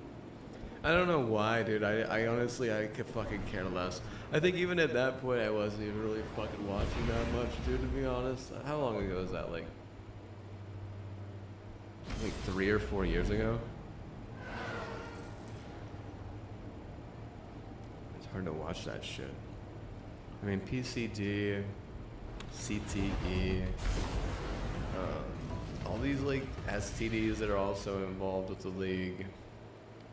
I don't know why, dude. I honestly, I could fucking care less. I think even at that point, I wasn't even really fucking watching that much, dude, to be honest. How long ago was that? Like 3 or 4 years ago? It's hard to watch that shit. I mean, PCD, CTE, all these like STDs that are also involved with the league,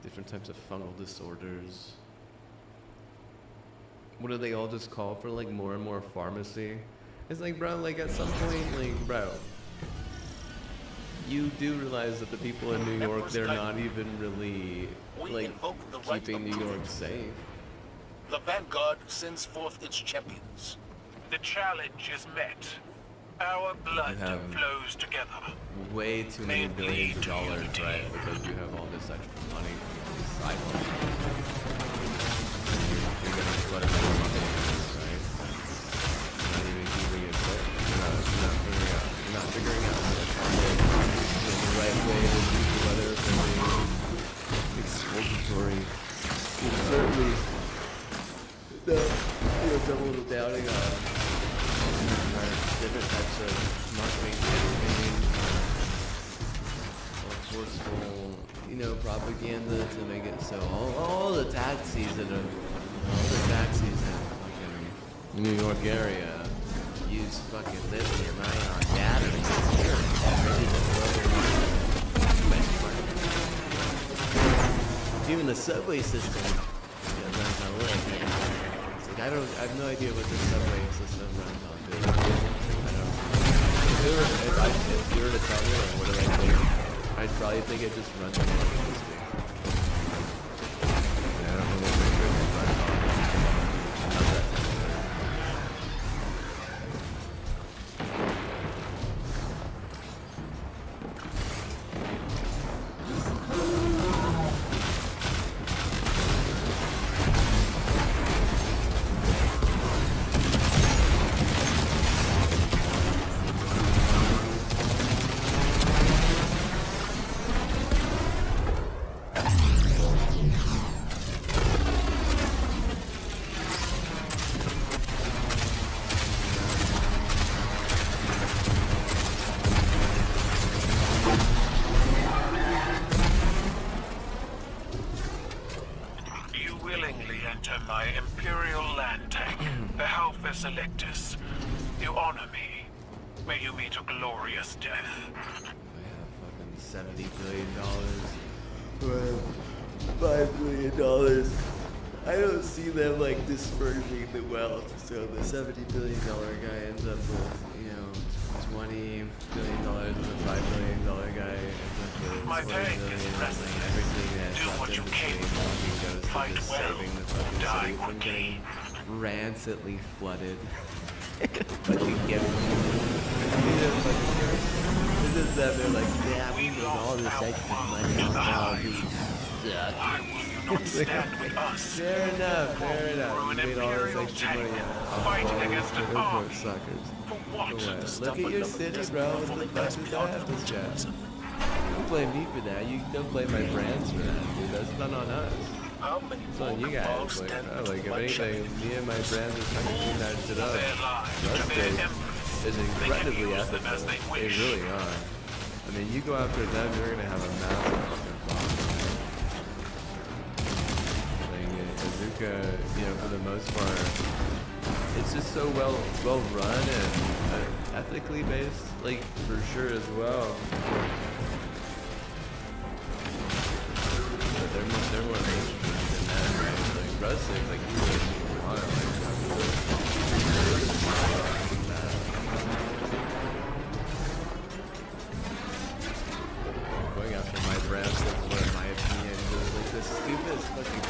different types of fungal disorders. What do they all just call for like more and more pharmacy? It's like, bro, like at some point, like, bro, you do realize that the people in New York, they're not even really like keeping New York safe. The Vanguard sends forth its champions. The challenge is met. Our blood flows together. Way too many billions of dollars, right? Because you have all this extra money from these side You're gonna put more money in this, right? You're not even keeping it safe. You're not figuring out how to find the right way to use the weather for being exculpatory. You're certainly double the doubting on different types of marketing campaigns, or forceful, propaganda to make it so all the taxis in the fucking New York area use fucking lithium-ion batteries. Even the subway system runs on lithium. It's like I have no idea what the subway system runs on, dude. I don't. If you were to tell me, like, what do I think? I'd probably think it just runs on electricity. Yeah, I don't know what my goodness runs on. How's that? Selectus, you honor me. May you meet a glorious death. I have fucking $70 billion. $5 billion. I don't see them like dispersing the wealth. So the $70 billion guy ends up with, $20 billion, and the $5 billion guy ends up with My $20 tank billion. is And restless. like everything that's Do left what in you between can. goes to Fight just well. saving the fucking Die city from quickly. getting rancidly flooded. Fucking give It's just that they're like, yeah, we need all this extra money. Now we suck. Why will you not stand with us? Fair enough. Through an We made all this imperial extra tank, money out. fighting against an army. Suckers. For what? Look at your city, bro. What the fuck does that have to say? Don't blame me for that. You don't blame my brands for that, dude. That's not on us. How many It's on you guys. Like, if anything, me and my brands are trying to clean that shit up. Their lives to Our their state emperors. is They can incredibly use them ethical. as they They wish. really are. I mean, you go after them, you're gonna have a massive fucking problem. Like, Azuka, for the most part, it's just so well run and ethically based, like, for sure as well. But they're more mainstream than that, right? Like, wrestling, like, you really want to, like, going after my brands, what in my opinion is like the stupidest fucking.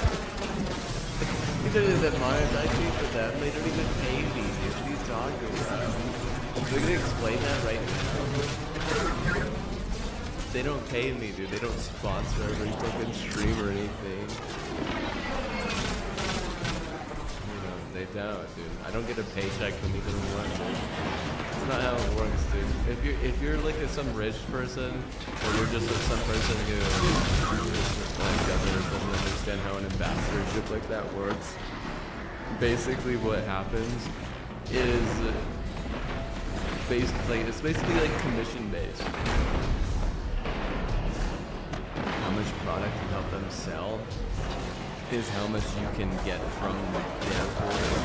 He doesn't even monetize me for them. They don't even pay me. What are you talking about? So we can explain that right now. They don't pay me, dude. They don't sponsor every fucking stream or anything. You know, they don't, dude. I don't get a paycheck from either one, dude. That's not how it works, dude. If you're like some rich person, or you're just some person who doesn't understand how an ambassadorship like that works, basically what happens is it's basically like commission based. How much product you help them sell is how much you can get from their portal.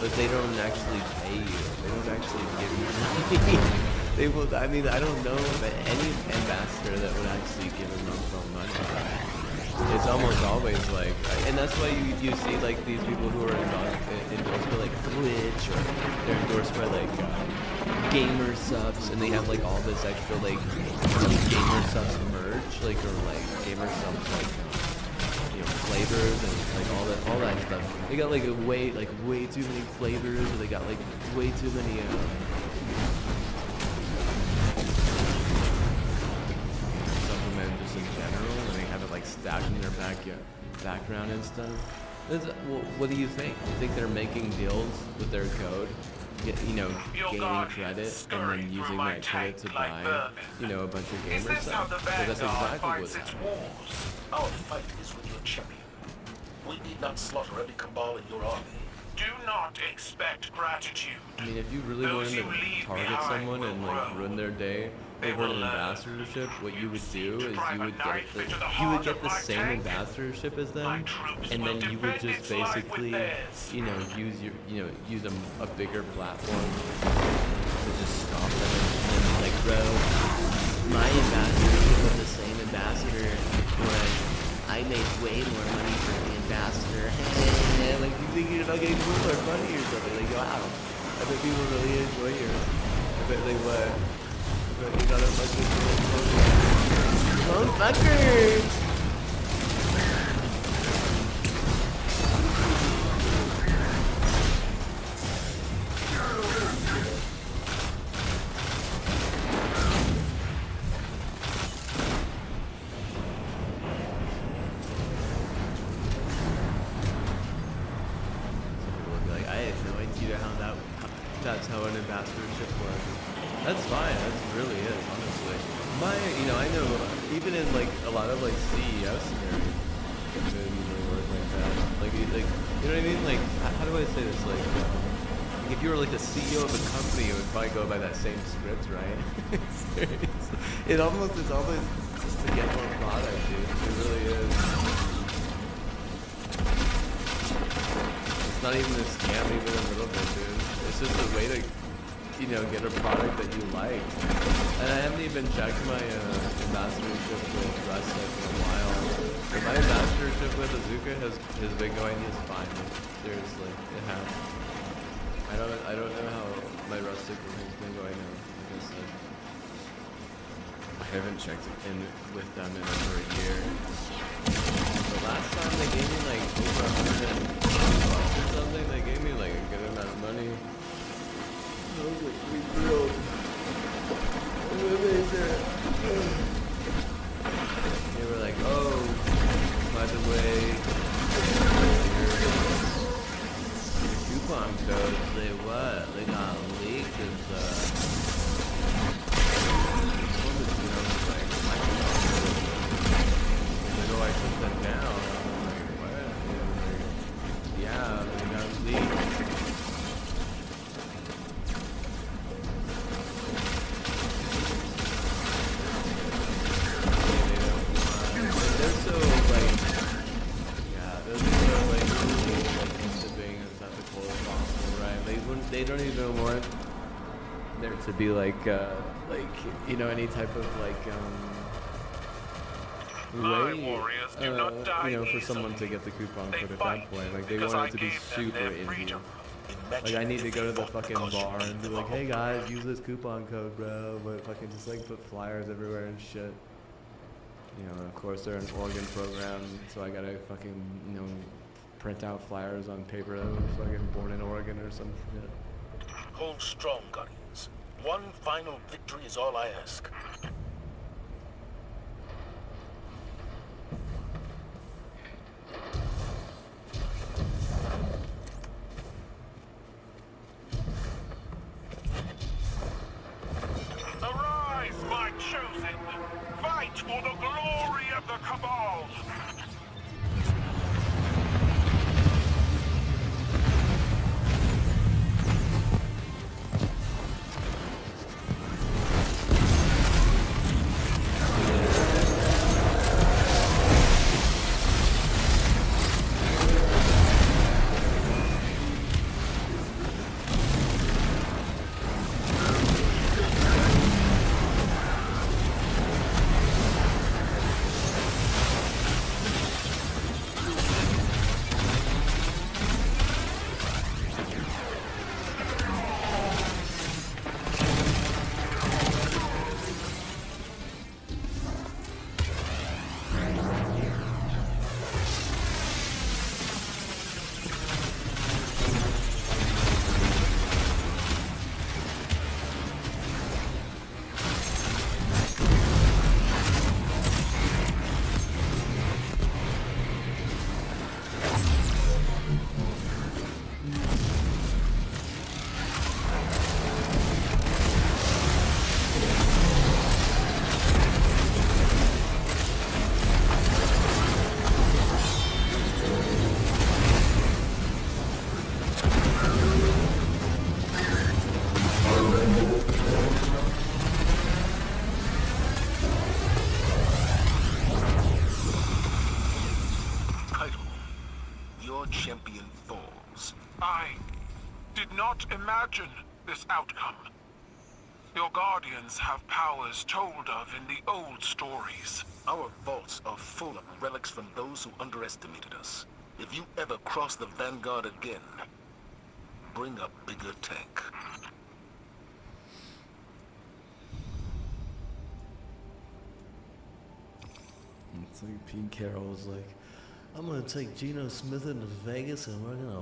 But they don't actually pay you. They don't actually give you money. They will, I mean, I don't know of any ambassador that would actually give them upfront money. It's almost always like, and that's why you see like these people who are endorsed by like Twitch, or they're endorsed by like gamer subs, and they have like all this extra like gamer subs merch, like, or like gamer subs like flavors and like all that stuff. They got like way too many flavors, or they got like way too many supplement just in general, and they have it like stacked in their background and stuff. Well, what do you think? You think they're making deals with their code? Gaining credit and then using that credit to buy, a bunch of gamer stuff. Because that's exactly what's happening. Our fight is with your champion. We need not slaughter every cabal in your army. Do not expect gratitude. I mean, if you really wanted to target someone and like ruin their day over an ambassadorship, what you would do is you would get the same ambassadorship as them, and then you would just basically, use a bigger platform to just stop them and be like, bro, my ambassadorship with the same ambassador was I made way more money for the ambassador. Like, you think you're not getting cool or funny or something? Like, wow, I bet people really enjoy your. I bet they would. But you got a bunch of clone fuckers. That's how an ambassadorship works. That's fine. That really is, honestly. I know even in like a lot of like CEO scenarios, it doesn't work like that. Like, you know what I mean? Like, how do I say this? Like, if you were like the CEO of a company, it would probably go by that same script, right? It's always just to get more product, dude. It really is. It's not even a scam, even a little bit, dude. It's just a way to, get a product that you like. And I haven't even checked my ambassadorship with Russ in a while. But my ambassadorship with Azuka has been going just fine. Seriously, it has. I don't know how my Rustic has been going now. Like I said, I haven't checked in with them in over a year. The last time they gave me like over 100 bucks or something, they gave me like a good amount of money. I was like, we thrilled. They were like, oh, by the way, your coupon codes, they what? They got leaked as I took them down. I'm like, what? Yeah, they got leaked. They're so like, they're so like into being as ethical as possible, right? They don't even want there to be like any type of way, for someone to get the coupon code at that point. Like, they want it to be super indie. Like, I need to go to the fucking bar and be like, hey guys, use this coupon code, bro. But fucking just like put flyers everywhere and shit. Of course they're an Oregon program, so I gotta fucking, print out flyers on paper that was fucking born in Oregon or some shit. Hold strong, Guardians. One final victory is all I ask. Arise, my chosen! Fight for the glory of the Cabal! Champion falls. I did not imagine this outcome. Your guardians have powers told of in the old stories. Our vaults are full of relics from those who underestimated us. If you ever cross the Vanguard again, bring a bigger tank. It's like Pete Carroll was like, I'm gonna take Geno Smith into Vegas and we're gonna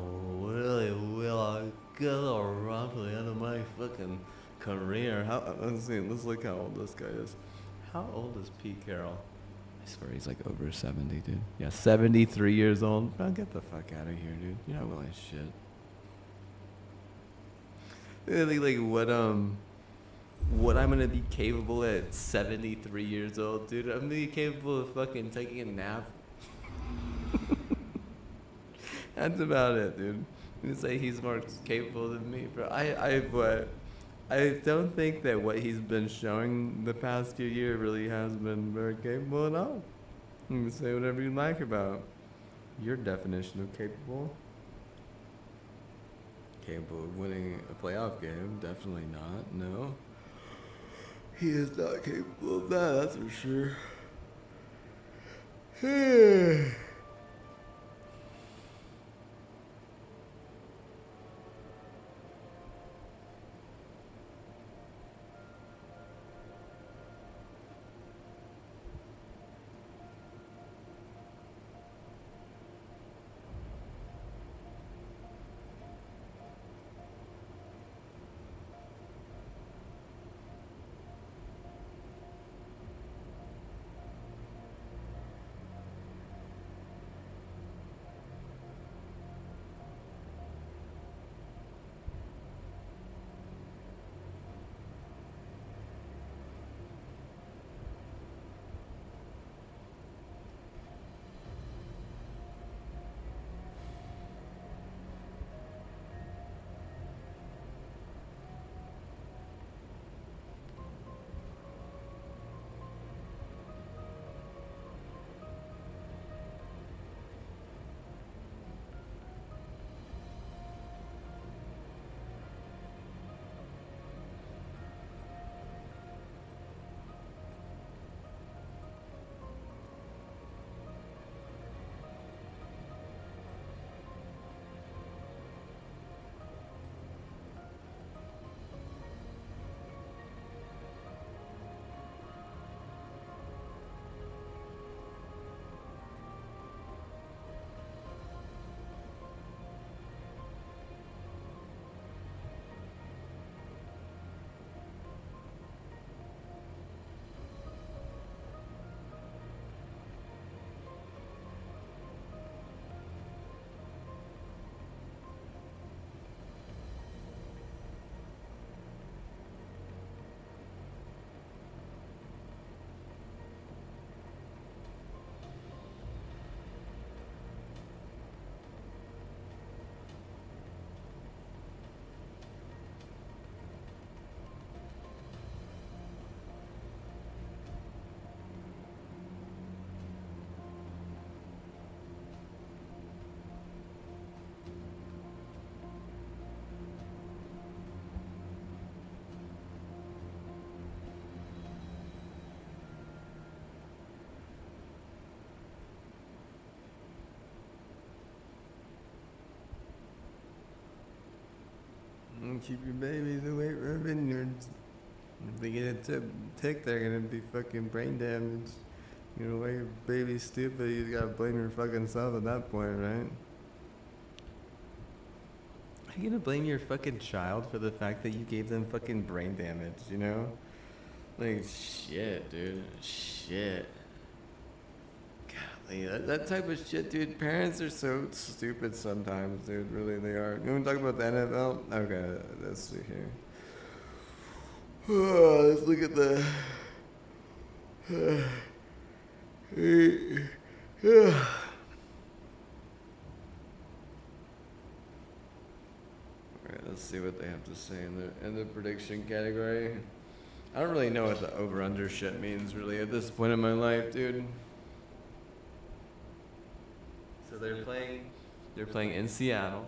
really go around to the end of my fucking career. Let's look how old this guy is. How old is Pete Carroll? I swear he's like over 70, dude. Yeah, 73 years old. Bro, get the fuck out of here, dude. You're not willing shit. Like what I'm gonna be capable at 73 years old, dude. I'm gonna be capable of fucking taking a nap. That's about it, dude. You say he's more capable than me, bro. I don't think that what he's been showing the past few years really has been very capable at all. You can say whatever you like about your definition of capable. Capable of winning a playoff game? Definitely not, no. He is not capable of that, that's for sure. Keep your babies away from vineyards. If they get a tick, they're gonna be fucking brain damaged. You know, why your baby's stupid, you gotta blame your fucking self at that point, right? Are you gonna blame your fucking child for the fact that you gave them fucking brain damage, you know? Like, shit, dude. Shit. Golly, that type of shit, dude. Parents are so stupid sometimes, dude. Really, they are. You want to talk about the NFL? Okay, let's see here. Let's look at the... Alright, let's see what they have to say in the prediction category. I don't really know what the over-under shit means, really, at this point in my life, dude. So they're playing in Seattle.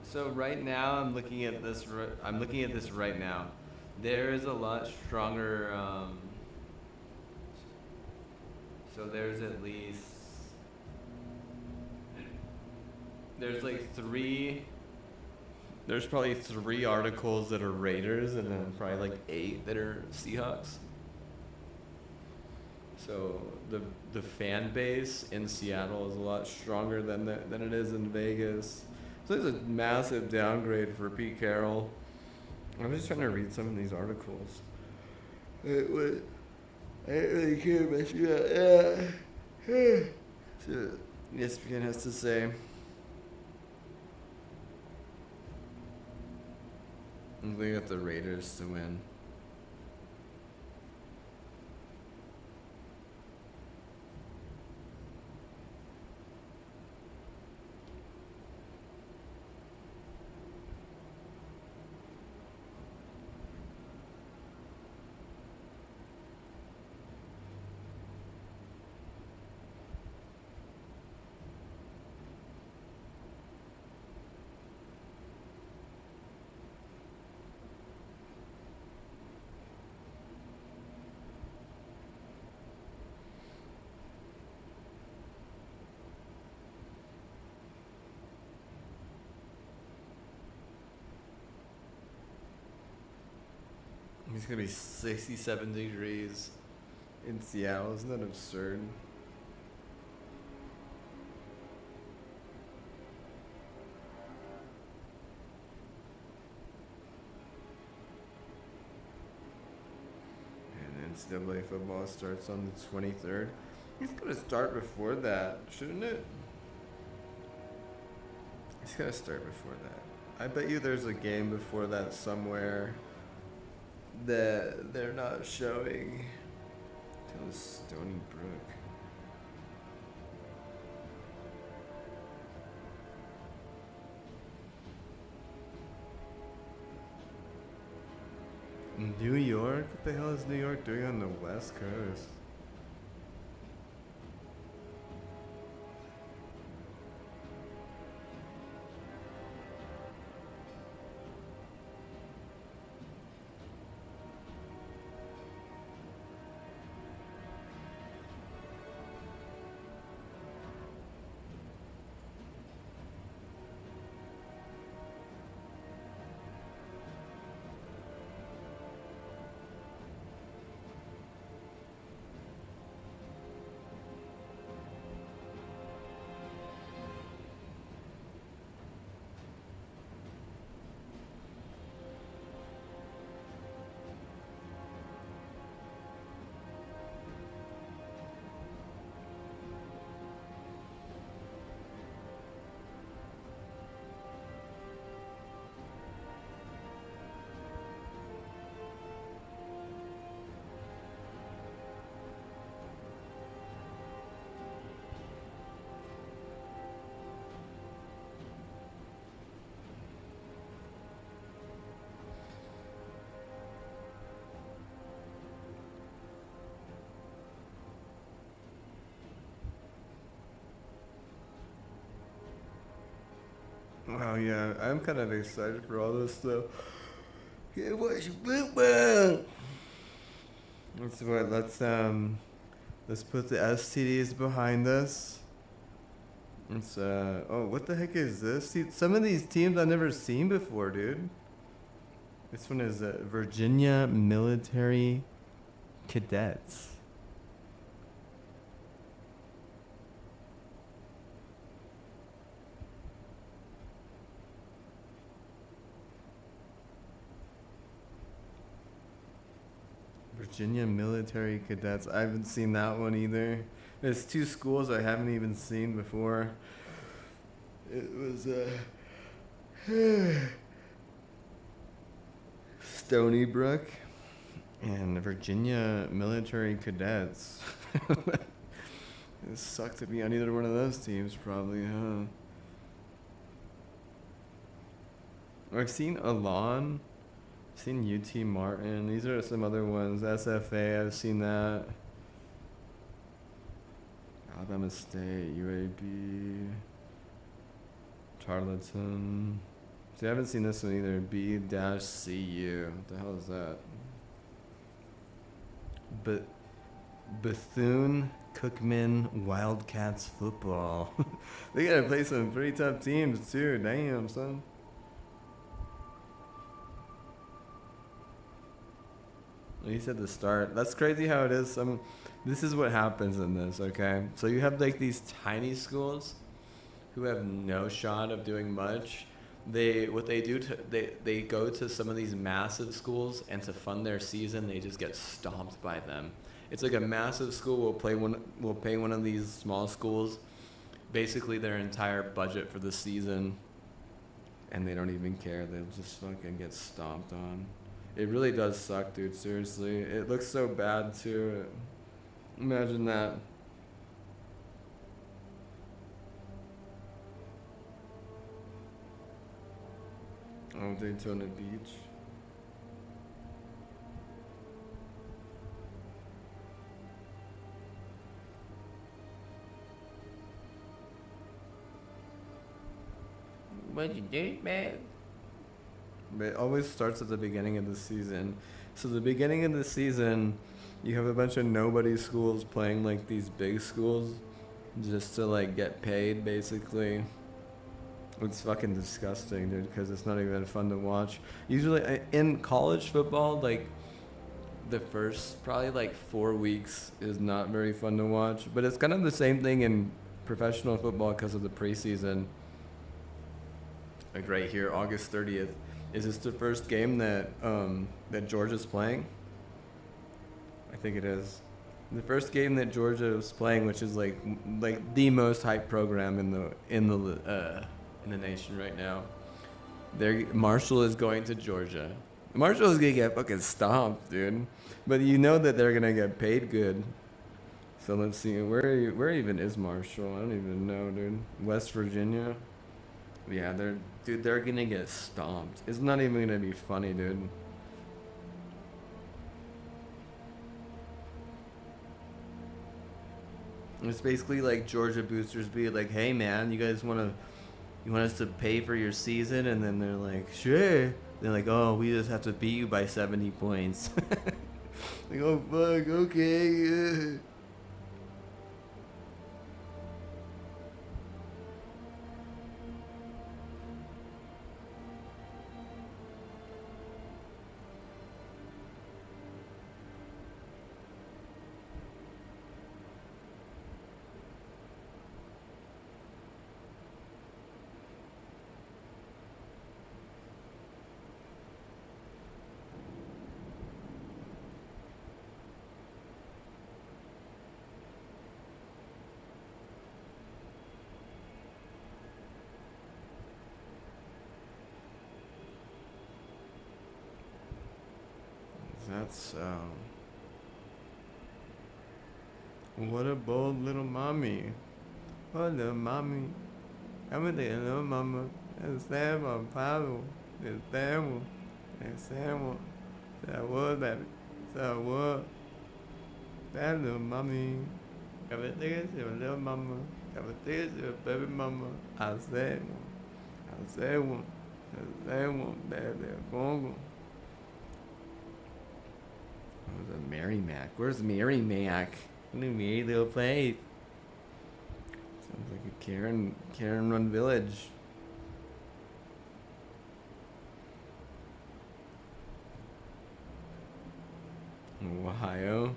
So right now, I'm looking at this right now. There is a lot stronger. So there's at least like three. There's probably 3 articles that are Raiders, and then probably like 8 that are Seahawks. So the fan base in Seattle is a lot stronger than it is in Vegas. So there's a massive downgrade for Pete Carroll. I'm just trying to read some of these articles. I didn't really care about you. So ESPN has to say. They got the Raiders to win. It's gonna be 67 degrees in Seattle. Isn't that absurd? And NCAA football starts on the 23rd. It's gonna start before that, shouldn't it? It's gonna start before that. I bet you there's a game before that somewhere that they're not showing till Stony Brook. New York? What the hell is New York doing on the West Coast? Wow, yeah, I'm kind of excited for all this stuff. Yeah, watch football. Let's what? Let's put the STDs behind us. It's oh, what the heck is this? See, some of these teams I've never seen before, dude. This one is Virginia Military Cadets. Virginia Military Cadets. I haven't seen that one either. There's two schools I haven't even seen before. It was Stony Brook and Virginia Military Cadets. It sucked to be on either one of those teams, probably, huh? I've seen Alon. I've seen UT Martin. These are some other ones. SFA, I've seen that. Alabama State, UAB, Tarleton. See, I haven't seen this one either. B-CU. What the hell is that? Bethune-Cookman Wildcats football. They gotta play some pretty tough teams too. Damn, son. You said the start. That's crazy how it is. This is what happens in this, okay? So you have like these tiny schools who have no shot of doing much. They go to some of these massive schools, and to fund their season, they just get stomped by them. It's like a massive school will pay one of these small schools basically their entire budget for the season, and they don't even care. They'll just fucking get stomped on. It really does suck, dude. Seriously, it looks so bad too. Imagine that. Oh, Daytona Beach. What'd you do, man? But it always starts at the beginning of the season. So the beginning of the season, you have a bunch of nobody schools playing like these big schools just to like get paid, basically. It's fucking disgusting, dude, because it's not even fun to watch. Usually in college football, like the first probably like 4 weeks is not very fun to watch, but it's kind of the same thing in professional football because of the preseason. Like right here, August 30th. Is this the first game that Georgia's playing? I think it is. The first game that Georgia was playing, which is like the most hyped program in the nation right now. Marshall is going to Georgia. Marshall is gonna get fucking stomped, dude. But you know that they're gonna get paid good. So let's see, where even is Marshall? I don't even know, dude. West Virginia. Yeah, they're gonna get stomped. It's not even gonna be funny, dude. It's basically like Georgia boosters be like, "Hey man, you want us to pay for your season?" And then they're like, "Sure." They're like, "Oh, we just have to beat you by 70 points." Like, "Oh fuck, okay." That's what a bold little mommy. Oh, little mommy. I'm a little mama. Estamos, Pablo. Estamos. That was, baby. That was. That little mommy. Everything is your little mama. Everything is your baby mama. Hacemos. Hacemos, baby, bongo. Oh, the Merrimack. Where's Merrimack? What a merry little place. Sounds like a Karen run village. Ohio.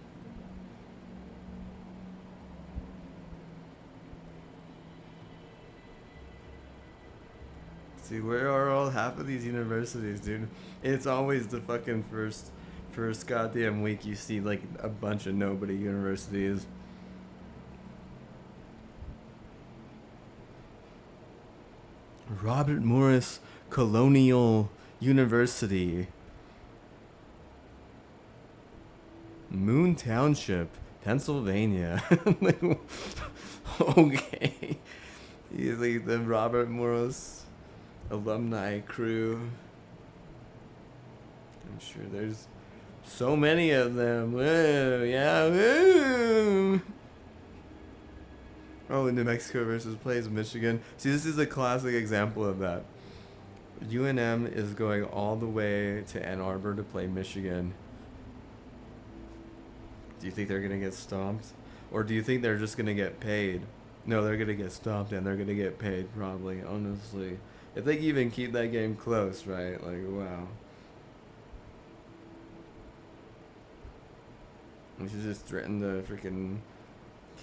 See, where are all half of these universities, dude? It's always the fucking first goddamn week you see like a bunch of nobody universities. Robert Morris Colonial University. Moon Township, Pennsylvania. Okay. He's like the Robert Morris alumni crew. I'm sure there's so many of them. Woo, yeah, woo. Oh, New Mexico versus plays Michigan. See, this is a classic example of that. UNM is going all the way to Ann Arbor to play Michigan. Do you think they're going to get stomped? Or do you think they're just going to get paid? No, they're going to get stomped and they're going to get paid, probably, honestly. If they even keep that game close, right? Like, wow. We should just threaten to freaking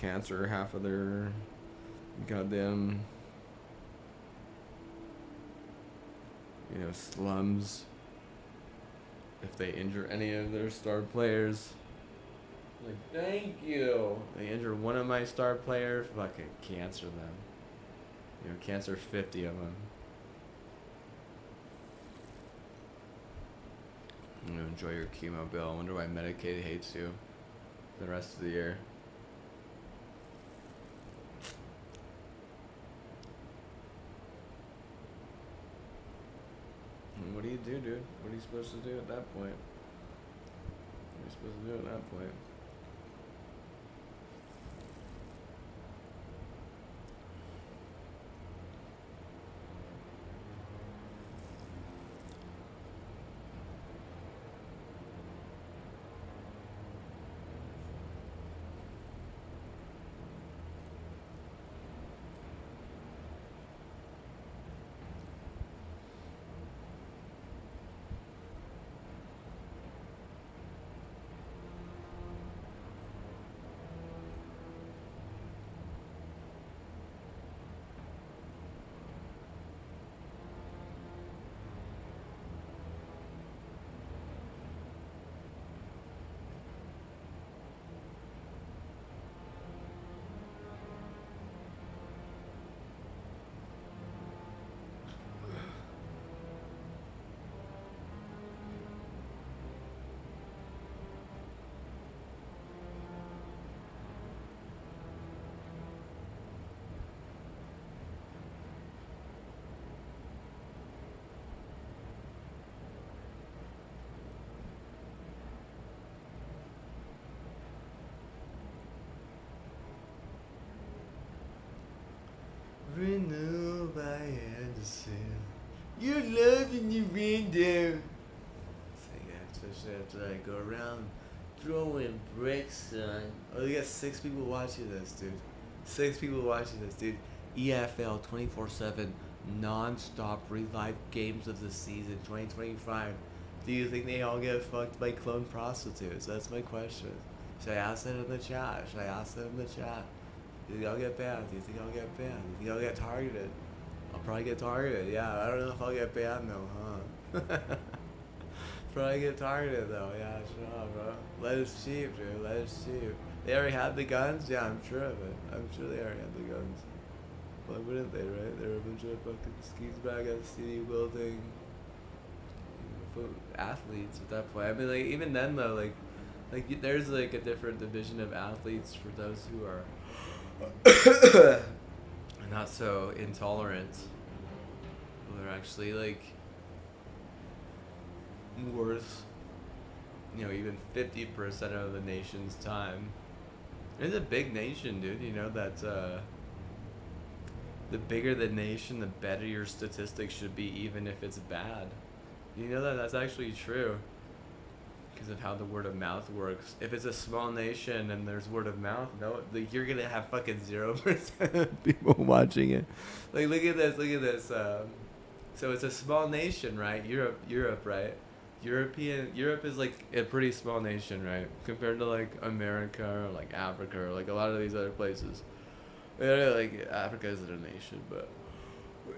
cancer half of their goddamn, slums if they injure any of their star players. Like, thank you. They injure one of my star players, fucking cancer them. Cancer 50 of them. I'm gonna enjoy your chemo bill. I wonder why Medicaid hates you the rest of the year. And what do you do, dude? What are you supposed to do at that point? What are you supposed to do at that point? Renewed by Anderson. Your love and your window. Especially after I go around throwing bricks, son. Oh, we got 6 people watching this, dude. 6 people watching this, dude. EFL 24/7 non-stop relive games of the season 2025. Do you think they all get fucked by clone prostitutes? That's my question. Should I ask that in the chat? Do you think I'll get banned? Do you think I'll get banned? Do you think I'll get targeted? I'll probably get targeted. Yeah, I don't know if I'll get banned though, huh? Probably get targeted though. Yeah, sure, bro. Let us cheap, dude. Let us cheap. They already had the guns? Yeah, I'm sure of it. I'm sure they already had the guns. Why wouldn't they, right? They're a bunch of fucking skis back at the CD building. Athletes at that point. I mean, like, even then though, like there's like a different division of athletes for those who are not so intolerant. They're actually like worth, even 50% of the nation's time. It's a big nation, dude. That the bigger the nation, the better your statistics should be, even if it's bad. You know that that's actually true. Because of how the word of mouth works. If it's a small nation and there's word of mouth, no, like you're gonna have fucking 0% of people watching it. Like look at this. So it's a small nation, right? Europe, right? Europe is like a pretty small nation, right? Compared to like America or like Africa or like a lot of these other places. Like Africa isn't a nation, but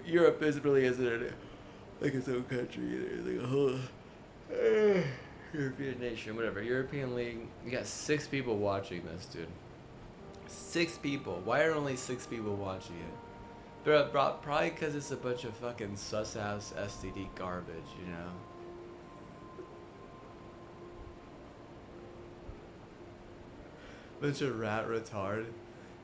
Europe really isn't like its own country either. Like a whole European nation, whatever. European League. You got 6 people watching this, dude. 6 people. Why are only 6 people watching it? Bro, probably because it's a bunch of fucking sus-ass STD garbage, you know? Bunch of rat retard.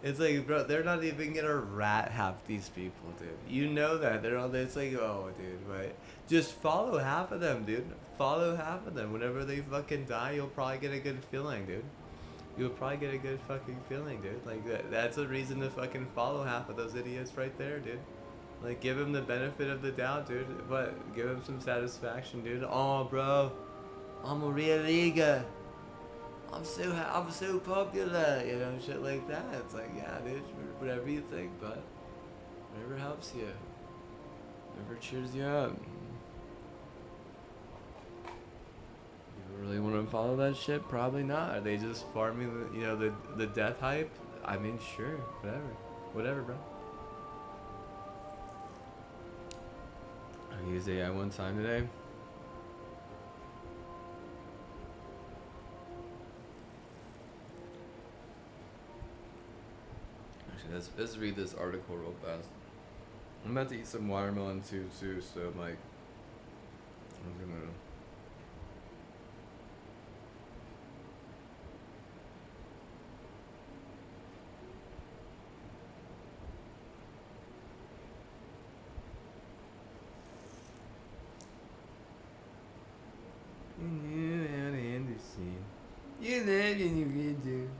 It's like, bro, they're not even gonna rat half these people, dude. You know that. They're all, it's like, oh, dude, right? Just follow half of them, dude. Follow half of them. Whenever they fucking die, you'll probably get a good feeling, dude. You'll probably get a good fucking feeling, dude. Like, that's a reason to fucking follow half of those idiots right there, dude. Like, give them the benefit of the doubt, dude. What? Give them some satisfaction, dude. Oh, bro. I'm a real leaguer. I'm so popular, you know, shit like that. It's like, yeah, dude, whatever you think, but whatever helps you, whatever cheers you up. You really want to follow that shit? Probably not. Are they just farming, you know, the death hype? I mean, sure, whatever, bro. I used AI one time today. Let's read this article real fast. I'm about to eat some watermelon too, so like, I'm gonna. You live and you can do.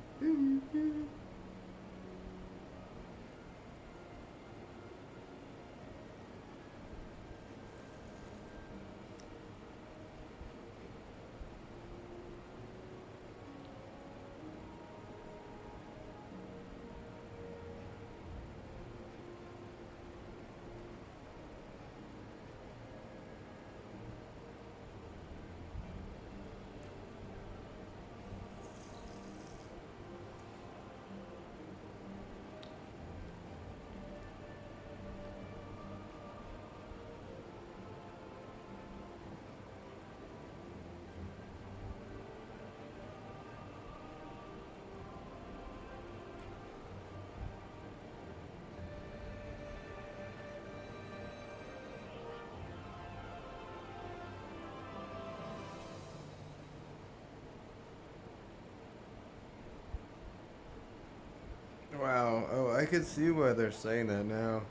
Wow. Oh, I can see why they're saying that now.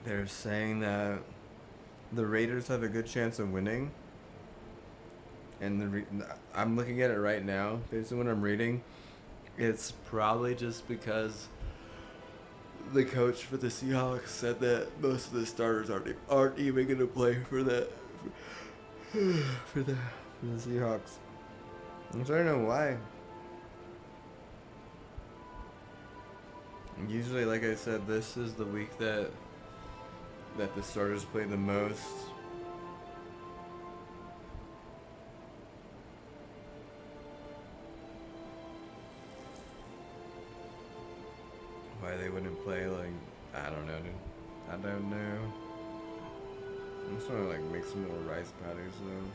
They're saying that the Raiders have a good chance of winning. And I'm looking at it right now, based on what I'm reading. It's probably just because the coach for the Seahawks said that most of the starters aren't even going to play for that. For the Seahawks. I'm starting to know why. Usually, like I said, this is the week that the starters play the most. Why they wouldn't play, like, I don't know, dude. I don't know. I'm just trying to like make some more rice patties though.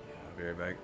Yeah, I'll be right back.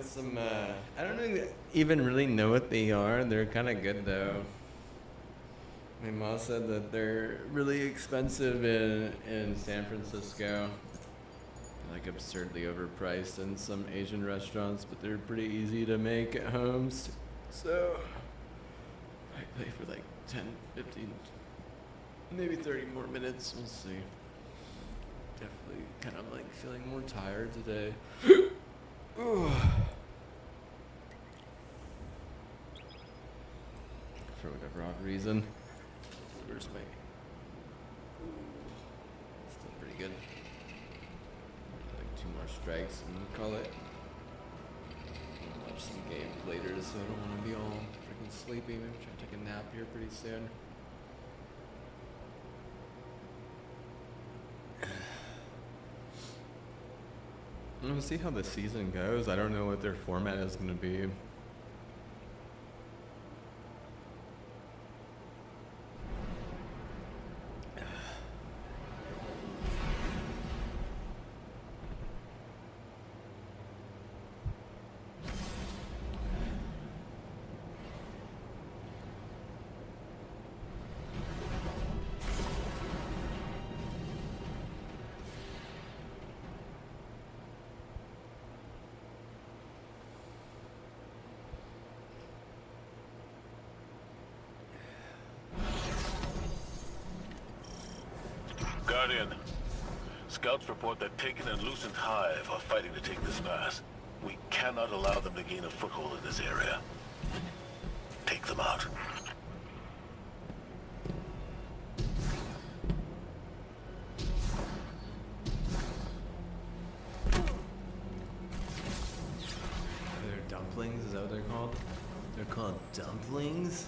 some, I don't even really know what they are. They're kind of good though. My mom said that they're really expensive in San Francisco. Like absurdly overpriced in some Asian restaurants, but they're pretty easy to make at home. So I play for like 10, 15, maybe 30 more minutes. We'll see. Definitely kind of like feeling more tired today. For whatever odd reason. Where's my... Still pretty good. Like 2 more strikes and we'll call it. I'll watch some games later, so I don't want to be all freaking sleepy. Maybe try to take a nap here pretty soon. We'll see how the season goes. I don't know what their format is going to be. Guardian, scouts report that Taken and Lucent Hive are fighting to take this pass. We cannot allow them to gain a foothold in this area. Take them out. They're dumplings, is that what they're called? They're called dumplings?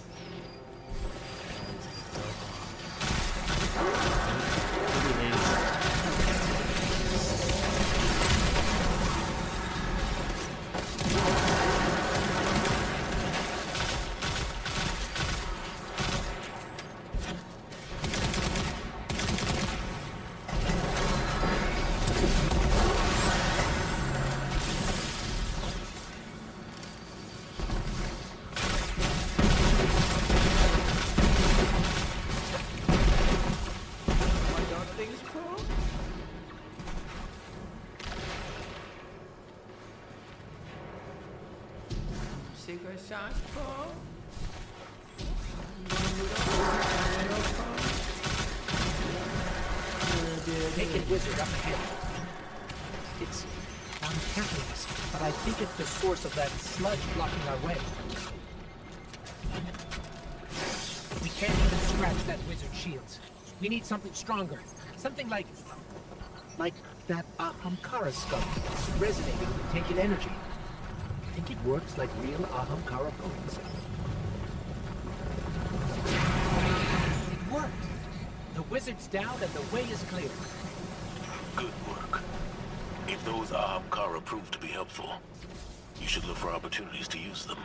Secret shots, Paul. Naked wizard up ahead. It's unhappiness, but I think it's the source of that sludge blocking our way. We can't even scratch that wizard's shields. We need something stronger. Something like that Ahamkara skull, resonating with taken energy. I think it works like real Ahamkara potency. It worked! The wizard's down and the way is clear. Good work. If those Ahamkara prove to be helpful, you should look for opportunities to use them.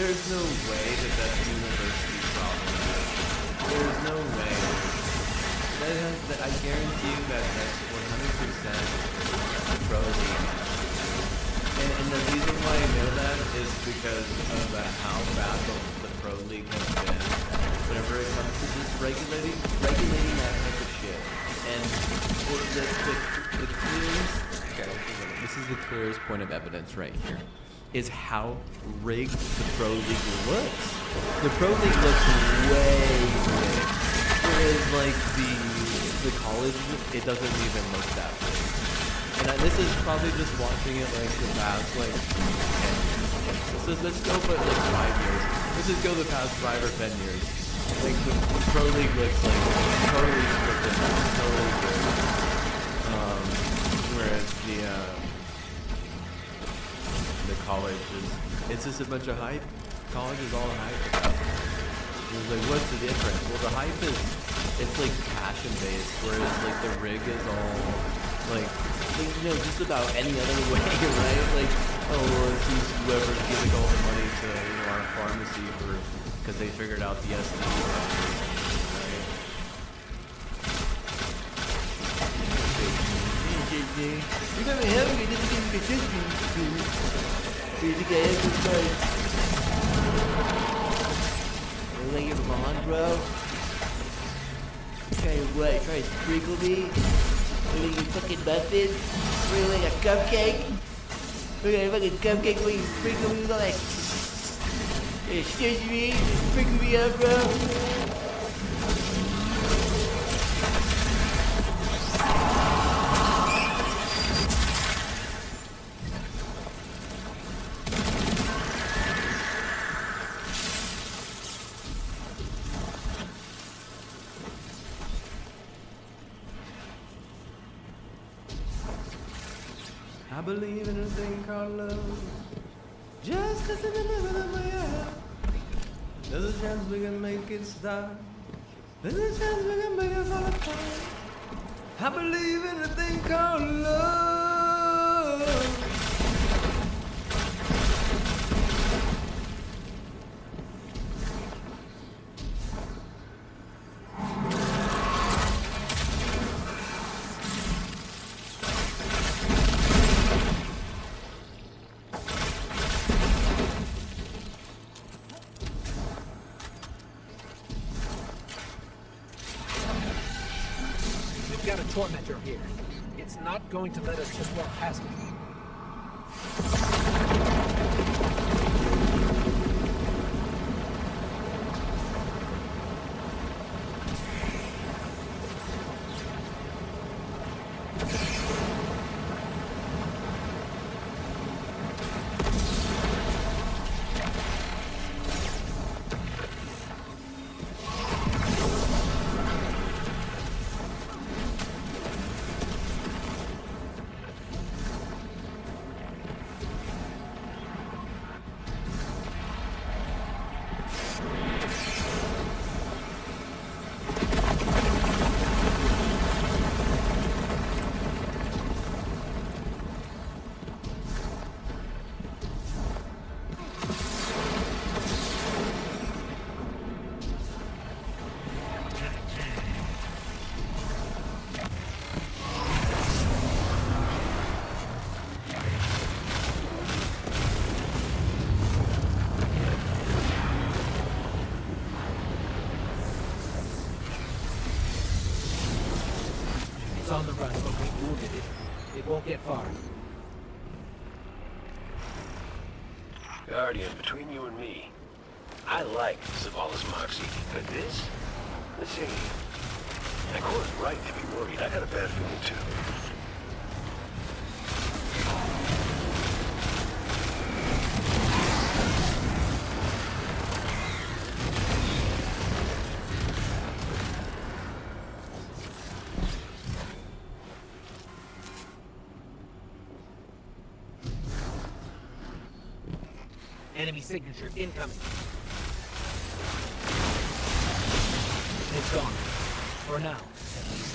there's no way that that's a university problem. There's no way. I guarantee you that that's 100% pro league. And the reason why I know that is because of how bad the pro league has been whenever it comes to just regulating that type of shit. And the clearest, okay, this is the clearest point of evidence right here, is how rigged the pro league looks. The pro league looks way rigged, whereas like the college, it doesn't even look that way. And this is probably just watching it like the past like 10 years. Let's go for like 5 years. Let's just go the past 5 or 10 years. Like the pro league looks like totally scripted, totally good. Whereas the college it's just a bunch of hype. College is all hype. It's like, what's the difference? Well, the hype it's like passion based, whereas like the rig is all like just about any other way, right? Like, oh, well, it's whoever's giving all the money to our pharmacy because they figured out the SD, right? You're gonna help me, this is gonna be you get every you like your blonde, bro? Try to sprinkle me? Look at your fucking muffin? Look like a cupcake? Look at a fucking cupcake where you sprinkle me with all that. Excuse me? Sprinkle me up, bro? I believe in a thing called love. Just as in the middle of my eye. There's a chance we can make it stop. There's a chance we can make it fall apart. I believe in a thing called love. Got a tormentor here. It's not going to let us just walk past it. On the run, but we wounded it. It won't get far. Guardian, between you and me, I like Zavala's moxie, but this? Let's see. Nicole's right to be worried. I got a bad feeling too. Enemy signature incoming. It's gone. For now, at least.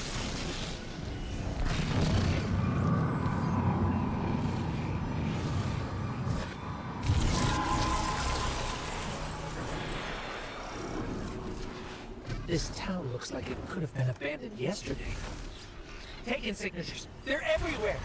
This town looks like it could have been abandoned yesterday. Taking signatures. They're everywhere.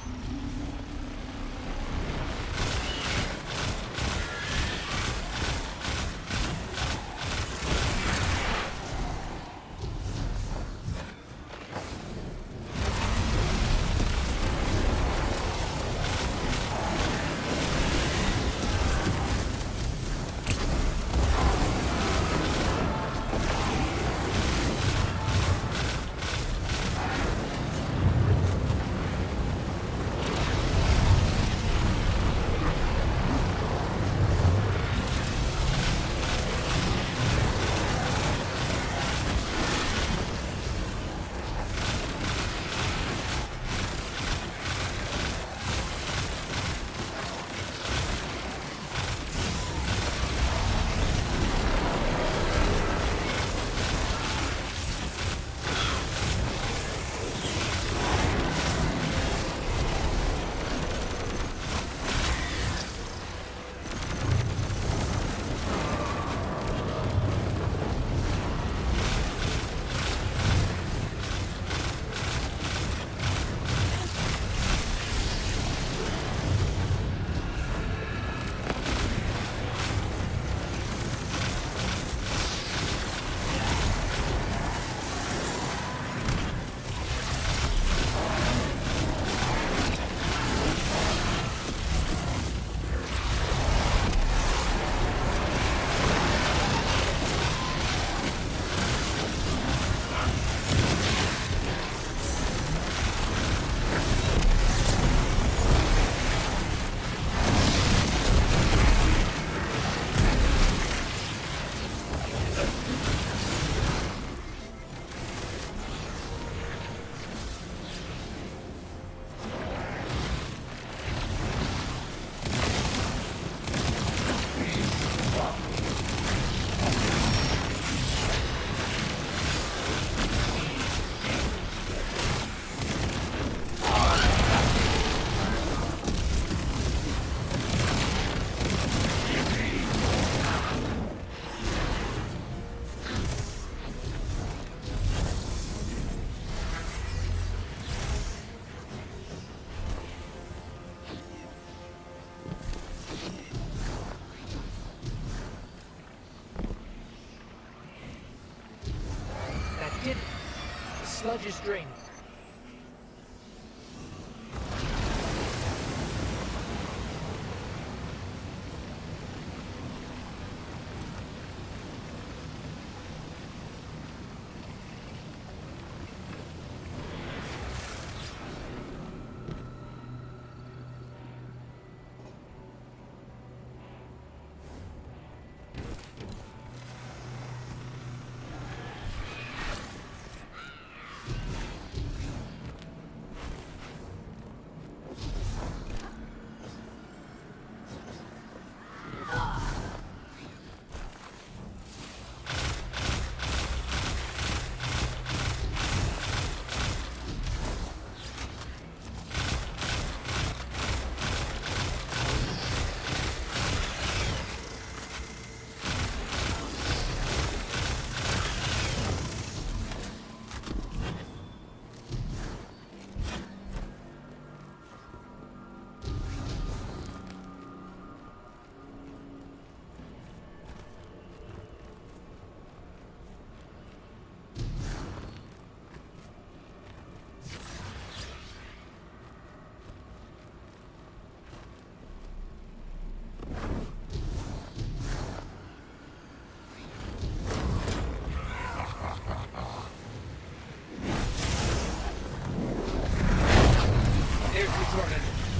Sludge is draining.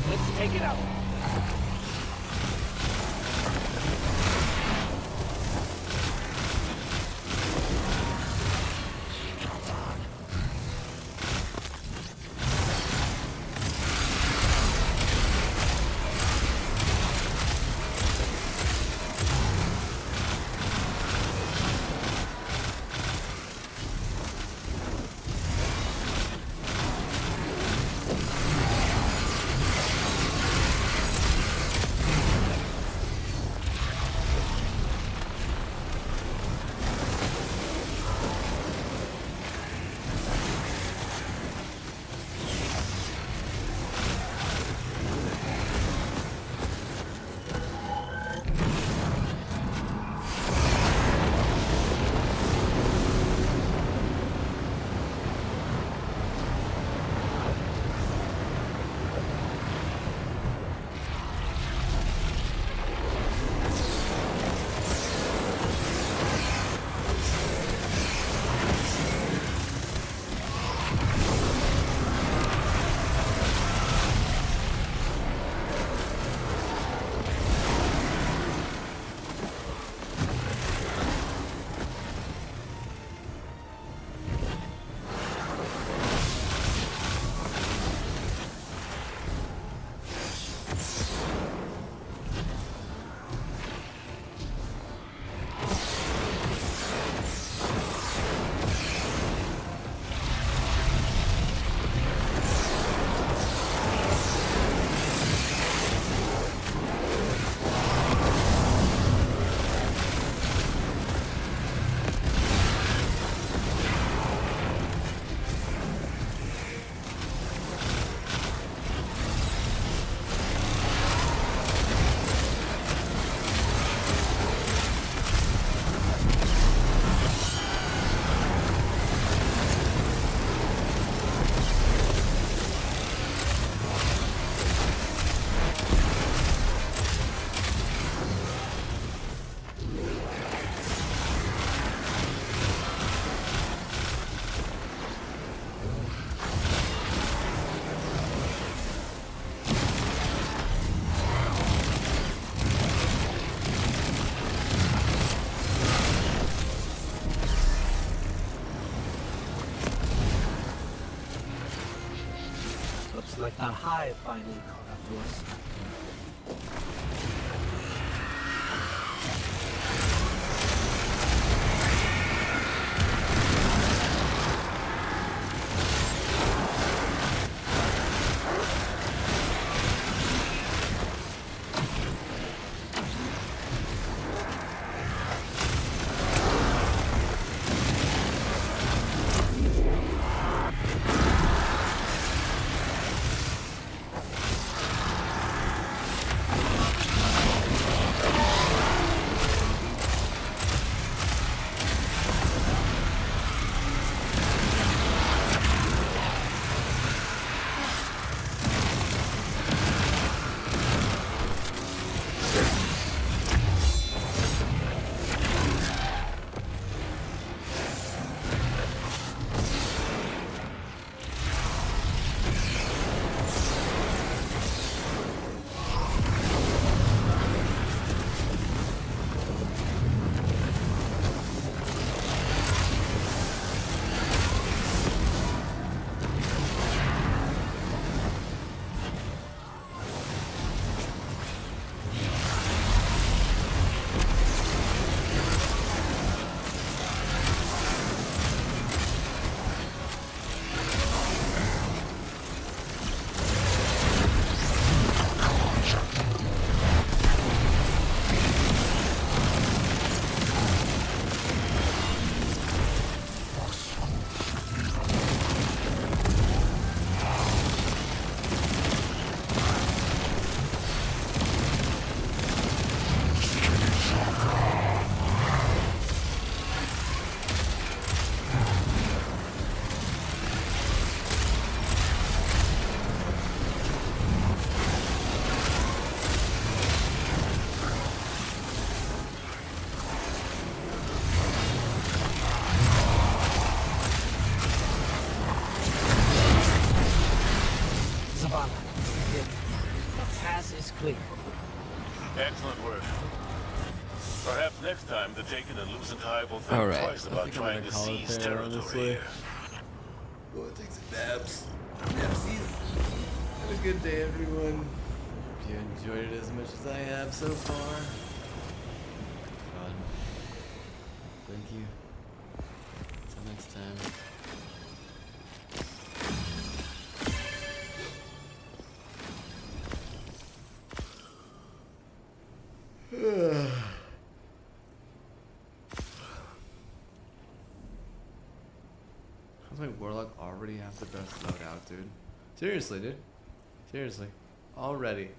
Let's take it out. Looks like the hive finally caught up to us. Clear. Excellent work. Perhaps next time the Taken and Lucent Hive will think Alright, twice about trying to seize territory here. Go and take some naps. Napsies. Have a good day, everyone. Hope you enjoyed it as much as I have so far. Fun. Thank you. Until next time. How's my Warlock already have the best loadout, dude? Seriously, dude. Seriously. Already.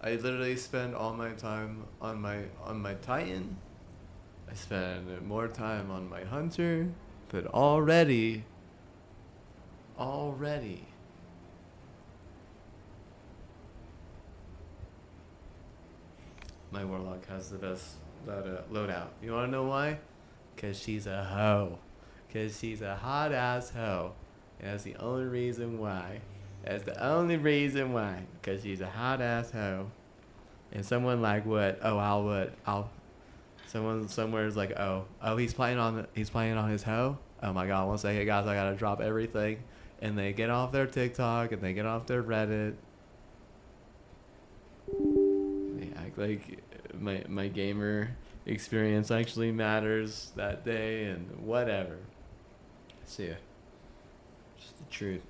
I literally spend all my time on my Titan. I spend more time on my Hunter. But already my Warlock has the best loadout. You wanna know why? Cause she's a hoe. Cause she's a hot ass hoe. And that's the only reason why. That's the only reason why. Cause she's a hot ass hoe. And someone like what? Someone somewhere is like, oh, he's playing on his hoe. Oh my god, 1 second, guys, I gotta drop everything. And they get off their TikTok and they get off their Reddit. They act like my gamer experience actually matters that day and whatever. See ya. Just the truth.